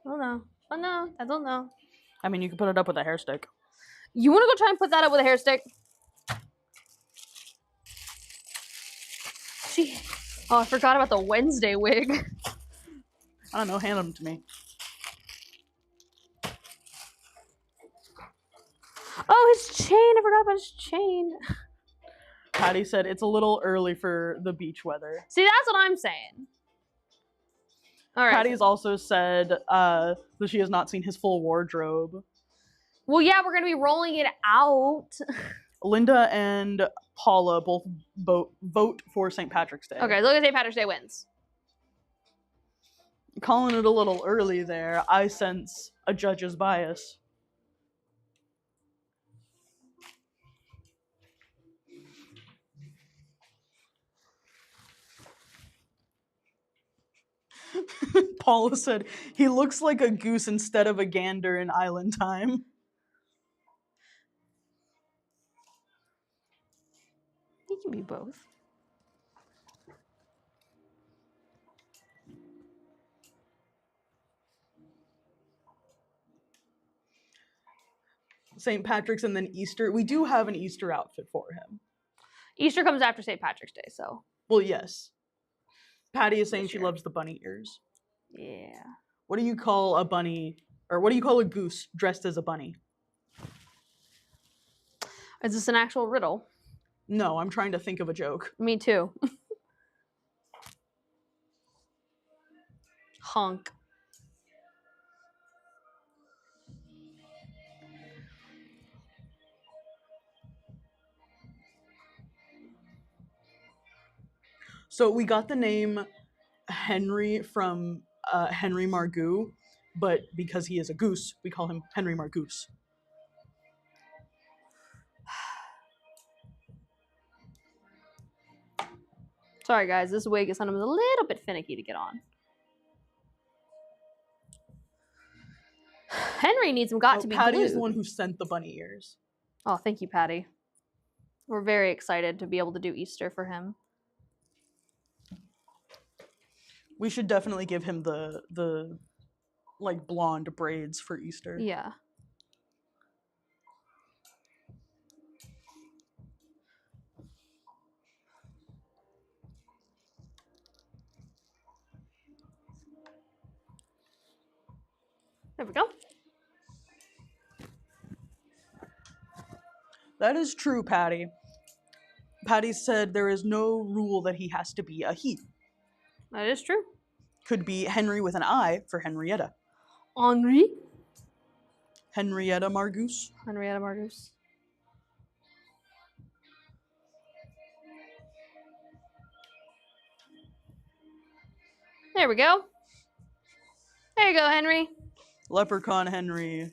Oh no. Oh no. I don't know. I mean, you can put it up with a hair stick. You want to go try and put that up with a hair stick? Gee. Oh, I forgot about the Wednesday wig. I don't know, hand them to me. Oh, his chain. I forgot about his chain. Patty said it's a little early for the beach weather. See, that's what I'm saying. All right. Patty's also said that she has not seen his full wardrobe. Well, yeah, we're going to be rolling it out. Linda and Paula both vote for St. Patrick's Day. Okay, look at St. Patrick's Day wins. Calling it a little early there, I sense a judge's bias. Paula said, he looks like a goose instead of a gander in Island Time. He can be both. St. Patrick's and then Easter. We do have an Easter outfit for him. Easter comes after St. Patrick's Day, so. Well, yes. Patty is saying This she year. loves the bunny ears. Yeah. What do you call a bunny, or what do you call a goose dressed as a bunny? Is this an actual riddle? No, I'm trying to think of a joke. Me too. Honk. So we got the name Henry from Henry Margoux, but because he is a goose, we call him Henry Margoose. Sorry, guys. This wig is sometimes a little bit finicky to get on. Henry needs some got to be Patty is glued. the one who sent the bunny ears. Oh, thank you, Patty. We're very excited to be able to do Easter for him. We should definitely give him the like blonde braids for Easter. Yeah. There we go. That is true, Patty. Patty said there is no rule that he has to be a he. That is true. Could be Henry with an I for Henrietta. Henri? Henrietta Margoose. Henrietta Margus. There we go. There you go, Henry. Leprechaun Henry.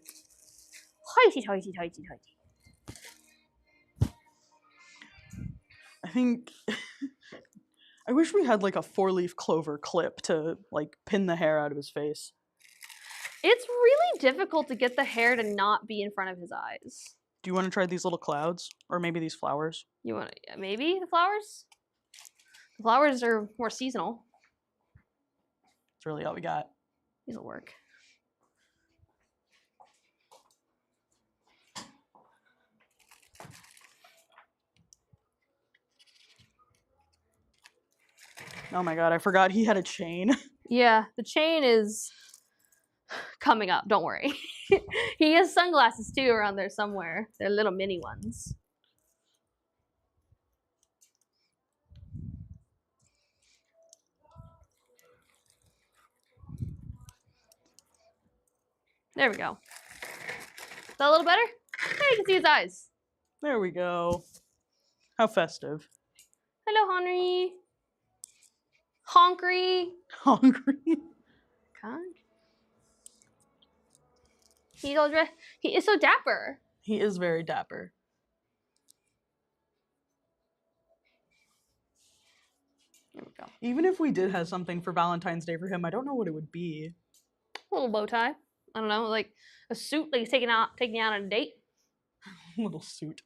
Hoity, hoity, hoity, hoity. I think I wish we had like a 4-leaf clover clip to like pin the hair out of his face. It's really difficult to get the hair to not be in front of his eyes. Do you want to try these little clouds? Or maybe these flowers? You want to, maybe the flowers? The flowers are more seasonal. That's really all we got. These will work. Oh my god, I forgot he had a chain. Yeah, the chain is coming up. Don't worry. He has sunglasses too around there somewhere. They're little mini ones. There we go. Is that a little better? Yeah, you can see his eyes. There we go. How festive. Hello, Henry. Honkery. Hungry. God. He's all dressed. He is so dapper. He is very dapper. There we go. Even if we did have something for Valentine's Day for him, I don't know what it would be. A little bow tie. I don't know, like a suit, like he's taking you out on a date. Little suit.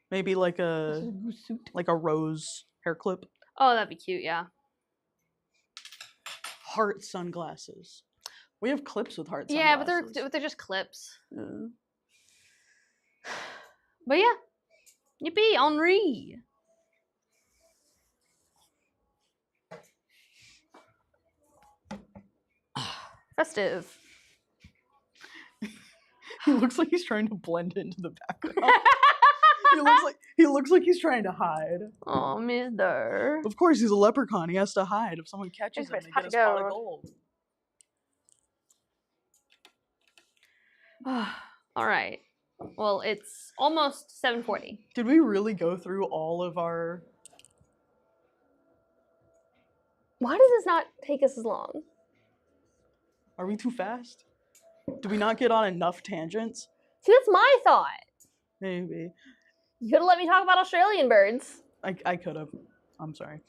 Maybe like a rose hair clip. Oh, that'd be cute. Yeah. Heart sunglasses. We have clips with heart Yeah, sunglasses. but they're just clips. Yeah. But yeah, yippee, Henri. Festive. He looks like he's trying to blend into the background. he looks like he's trying to hide. Oh, mister. Of course, he's a leprechaun. He has to hide. If someone catches him, Anyways, they how'd get a it spot of go? gold. All right. Well, it's almost 7:40. Did we really go through all of our... Why does this not take us as long? Are we too fast? Do we not get on enough tangents? See, that's my thought. Maybe. You could have let me talk about Australian birds. I could have. I'm sorry.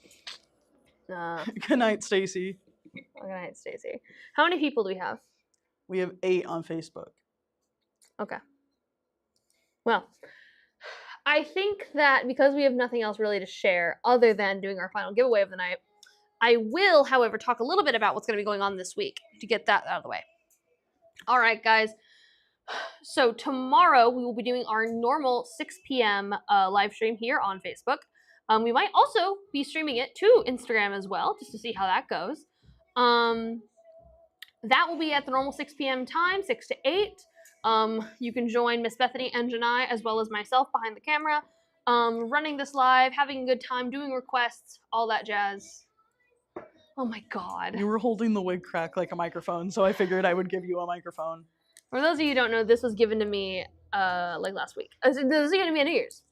Nah. Good night, Stacy. Good night, Stacey. How many people do we have? We have 8 on Facebook. Okay. Well, I think that because we have nothing else really to share other than doing our final giveaway of the night, I will, however, talk a little bit about what's going to be going on this week to get that out of the way. All right, guys. So tomorrow we will be doing our normal 6 p.m. Live stream here on Facebook. We might also be streaming it to Instagram as well, just to see how that goes. That will be at the normal 6 p.m. time, 6 to 8. You can join Miss Bethany and Janai, as well as myself behind the camera, running this live, having a good time, doing requests, all that jazz. Oh my god. You were holding the wig crack like a microphone, so I figured I would give you a microphone. For those of you who don't know, this was given to me like last week. This was given to me at New Year's.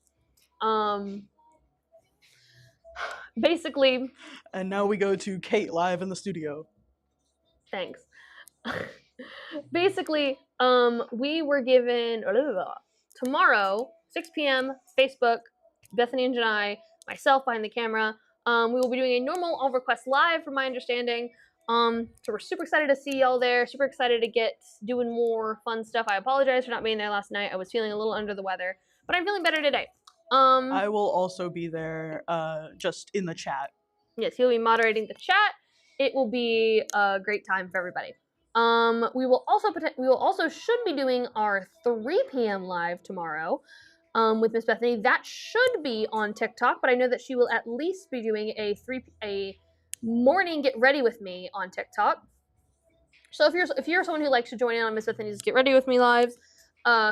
Basically. And now we go to Kate live in the studio. Thanks. Basically, we were given tomorrow, 6 p.m. Facebook, Bethany and Janai, myself behind the camera. We will be doing a normal all request live, from my understanding. So we're super excited to see y'all there. Super excited to get doing more fun stuff. I apologize for not being there last night. I was feeling a little under the weather, but I'm feeling better today. I will also be there, just in the chat. Yes, he'll be moderating the chat. It will be a great time for everybody. We will also should be doing our 3 p.m. live tomorrow, with Miss Bethany. That should be on TikTok, but I know that she will at least be doing a morning get ready with me on TikTok. So if you're someone who likes to join in on Miss Bethany's Get Ready With Me lives,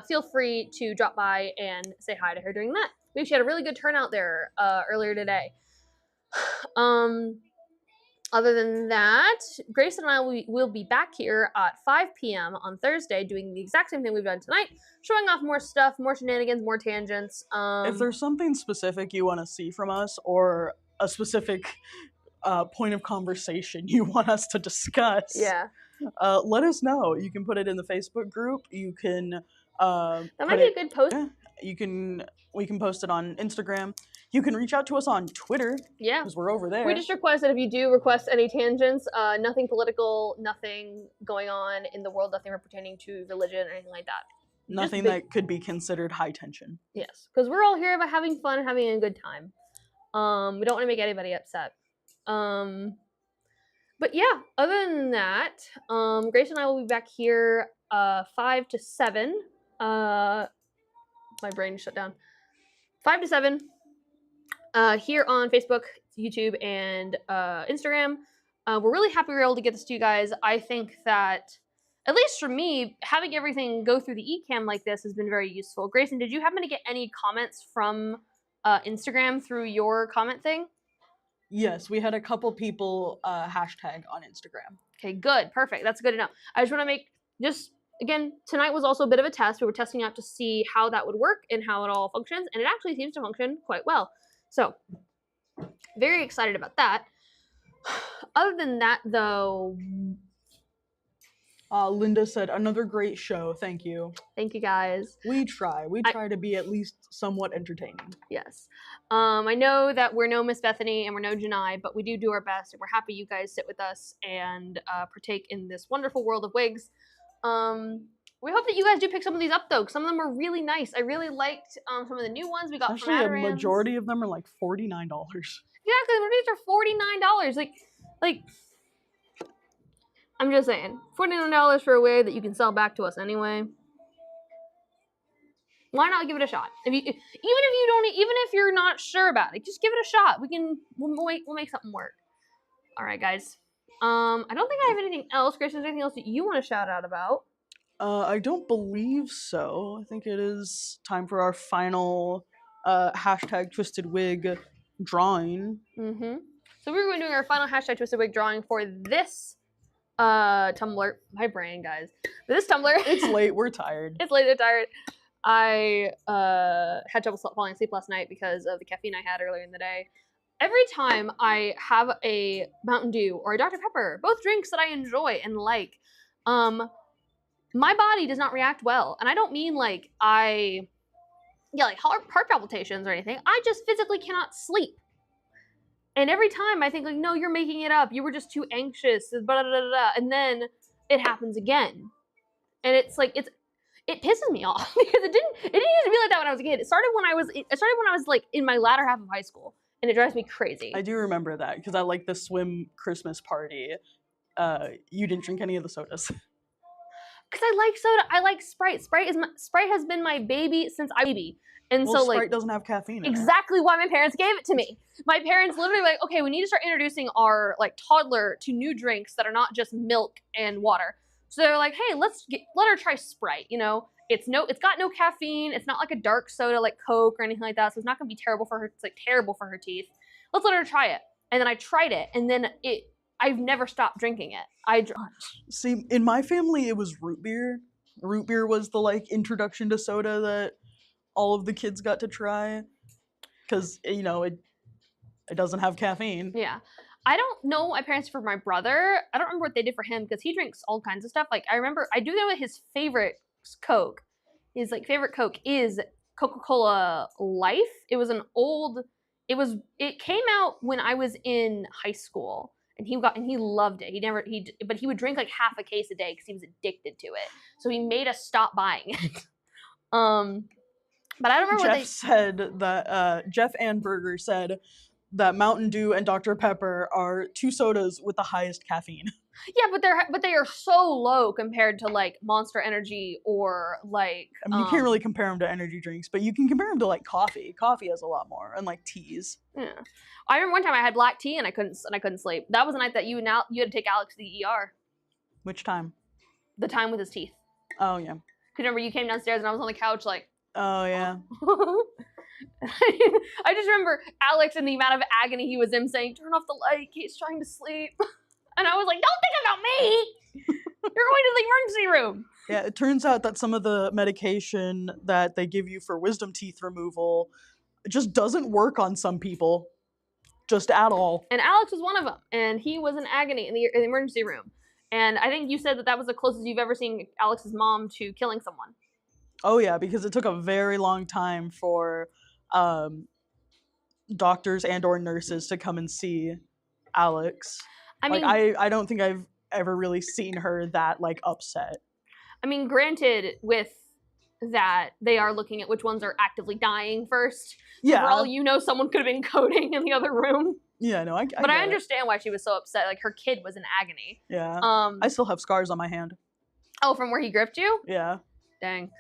feel free to drop by and say hi to her during that. We actually had a really good turnout there earlier today. Other than that, Grayson and I will be back here at 5 p.m. on Thursday doing the exact same thing we've done tonight, showing off more stuff, more shenanigans, more tangents. If there's something specific you want to see from us, or a specific point of conversation you want us to discuss, yeah, let us know. You can put it in the Facebook group. You can that might be a good post. We can post it on Instagram. You can reach out to us on Twitter. Yeah, because we're over there. We just request that if you do request any tangents, nothing political, nothing going on in the world, nothing pertaining to religion or anything like that. Nothing that could be considered high tension. Yes, because we're all here about having fun and having a good time. We don't want to make anybody upset. But yeah, other than that, Grace and I will be back here 5 to 7. My brain shut down. 5 to 7 here on Facebook, YouTube, and Instagram. We're really happy we were able to get this to you guys. I think that, at least for me, having everything go through the eCam like this has been very useful. Grayson, did you happen to get any comments from Instagram through your comment thing? Yes, we had a couple people hashtag on Instagram. Okay, good. Perfect. That's good to know. I just want to make, again, tonight was also a bit of a test. We were testing out to see how that would work and how it all functions, and it actually seems to function quite well. So, very excited about that. Other than that, though... Linda said, another great show. Thank you. Thank you, guys. We try. We try to be at least somewhat entertaining. Yes. I know that we're no Miss Bethany and we're no Janai, but we do our best, and we're happy you guys sit with us and partake in this wonderful world of wigs. We hope that you guys do pick some of these up, though, because some of them are really nice. I really liked some of the new ones we got from Adirond's. Actually, a majority of them are like $49. Exactly, these are $49. Like, I'm just saying, $49 for a wig that you can sell back to us anyway. Why not give it a shot? Even if you're not sure about it, just give it a shot. We'll make something work. All right, guys. I don't think I have anything else. Grayson, is there anything else that you want to shout out about? I don't believe so. I think it is time for our final hashtag Twisted Wig drawing. Mm-hmm. So we're going to do our final hashtag Twisted Wig drawing for this Tumblr. My brain, guys. This Tumblr. It's late. We're tired. It's late. We're tired. I had trouble falling asleep last night because of the caffeine I had earlier in the day. Every time I have a Mountain Dew or a Dr. Pepper, both drinks that I enjoy and like, my body does not react well. And I don't mean like like heart palpitations or anything. I just physically cannot sleep. And every time I think like, no, you're making it up. You were just too anxious. Blah, blah, blah, blah. And then it happens again. And it's like, it pisses me off because it didn't used to be like that when I was a kid. It started when I was like in my latter half of high school, and it drives me crazy. I do remember that because at like the swim Christmas party, you didn't drink any of the sodas. Because I like soda. I like Sprite. Sprite has been my baby since I was a baby. And so Sprite like doesn't have caffeine in exactly why my parents gave it to me. My parents literally were like, okay, we need to start introducing our like toddler to new drinks that are not just milk and water. So they're like, hey, let her try Sprite. You know, it's got no caffeine. It's not like a dark soda like Coke or anything like that. So it's not gonna be terrible for her. It's like terrible for her teeth. Let's let her try it. And then I tried it, and then I've never stopped drinking it. See, in my family, it was root beer. Root beer was the like introduction to soda that all of the kids got to try, because it doesn't have caffeine. Yeah. I don't know my parents for my brother. I don't remember what they did for him because he drinks all kinds of stuff. Like I do know his favorite Coke. His like favorite Coke is Coca-Cola Life. It came out when I was in high school. and he loved it. But he would drink like half a case a day because he was addicted to it. So he made us stop buying it. But I don't remember Jeff said that Jeff Anberger said that Mountain Dew and Dr. Pepper are 2 sodas with the highest caffeine. Yeah, but they are so low compared to like Monster Energy or like. I mean, you can't really compare them to energy drinks, but you can compare them to like coffee. Coffee has a lot more, and like teas. Yeah, I remember one time I had black tea and I couldn't sleep. That was the night that you had to take Alex to the ER. Which time? The time with his teeth. Oh yeah. Cause remember you came downstairs and I was on the couch like. Oh yeah. I just remember Alex and the amount of agony he was in saying, "Turn off the light, he's trying to sleep." And I was like, "Don't think about me! You're going to the emergency room!" Yeah, it turns out that some of the medication that they give you for wisdom teeth removal just doesn't work on some people. Just at all. And Alex was one of them. And he was in agony in the emergency room. And I think you said that was the closest you've ever seen Alex's mom to killing someone. Oh yeah, because it took a very long time for doctors and or nurses to come and see Alex. I mean, I don't think I've ever really seen her that like upset. I mean, granted, with that, they are looking at which ones are actively dying first. Yeah. For all you know, someone could have been coding in the other room. Yeah, no, But I understand why she was so upset. Like, her kid was in agony. Yeah. I still have scars on my hand. Oh, from where he gripped you? Yeah. Dang.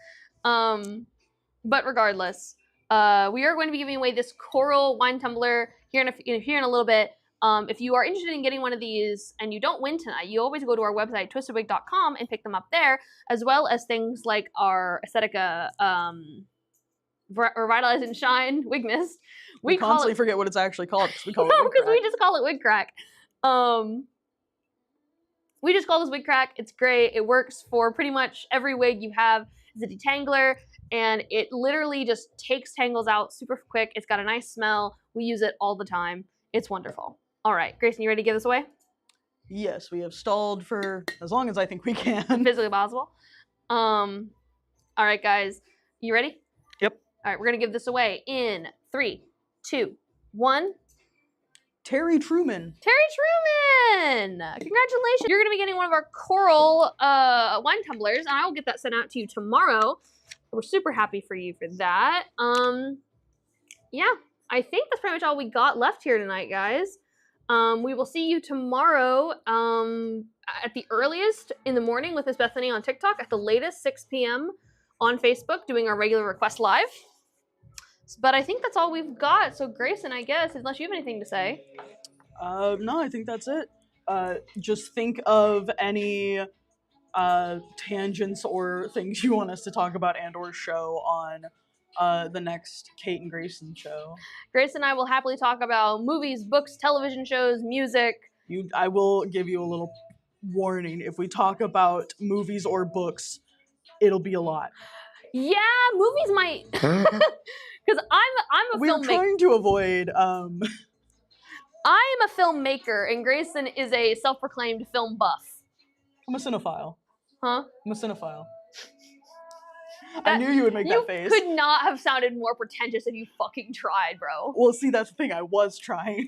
But regardless, we are going to be giving away this coral wine tumbler here in a little bit. If you are interested in getting one of these and you don't win tonight, you always go to our website, twistedwig.com, and pick them up there, as well as things like our Aesthetica Revitalize and Shine Wig Mist. We constantly forget what it's actually called because we call it wig because crack. we just call it wig crack. We just call this wig crack. It's great. It works for pretty much every wig you have. It's a detangler, and it literally just takes tangles out super quick. It's got a nice smell. We use it all the time. It's wonderful. All right, Grayson, you ready to give this away? Yes, we have stalled for as long as I think we can. Physically possible. All right, guys, you ready? Yep. All right, we're gonna give this away in 3, 2, 1. Terry Truman. Terry Truman! Congratulations! You're gonna be getting one of our coral wine tumblers, and I will get that sent out to you tomorrow. We're super happy for you for that. Yeah, I think that's pretty much all we got left here tonight, guys. We will see you tomorrow at the earliest in the morning with Miss Bethany on TikTok, at the latest 6 p.m. on Facebook, doing our regular request live. But I think that's all we've got. So Grayson, I guess, unless you have anything to say. No, I think that's it. Just think of any tangents or things you want us to talk about and or show on the next Kate and Grayson show. Grayson and I will happily talk about movies, books, television shows, music. I will give you a little warning. If we talk about movies or books, it'll be a lot. Yeah, movies might. Because I'm a filmmaker. We're trying to avoid. I am a filmmaker, and Grayson is a self-proclaimed film buff. I'm a cinephile. Huh? I'm a cinephile. I knew you would make that face. You could not have sounded more pretentious if you fucking tried, bro. Well, see, that's the thing. I was trying.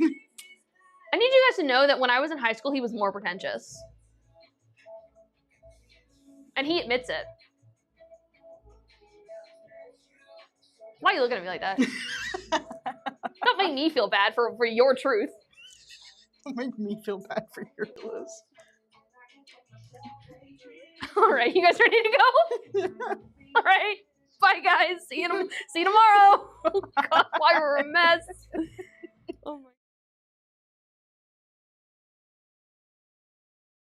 I need you guys to know that when I was in high school, he was more pretentious. And he admits it. Why are you looking at me like that? Don't make me feel bad for your truth. Don't make me feel bad for your truth. All right, you guys ready to go? All right, bye guys. See you tomorrow. God, why we're a mess.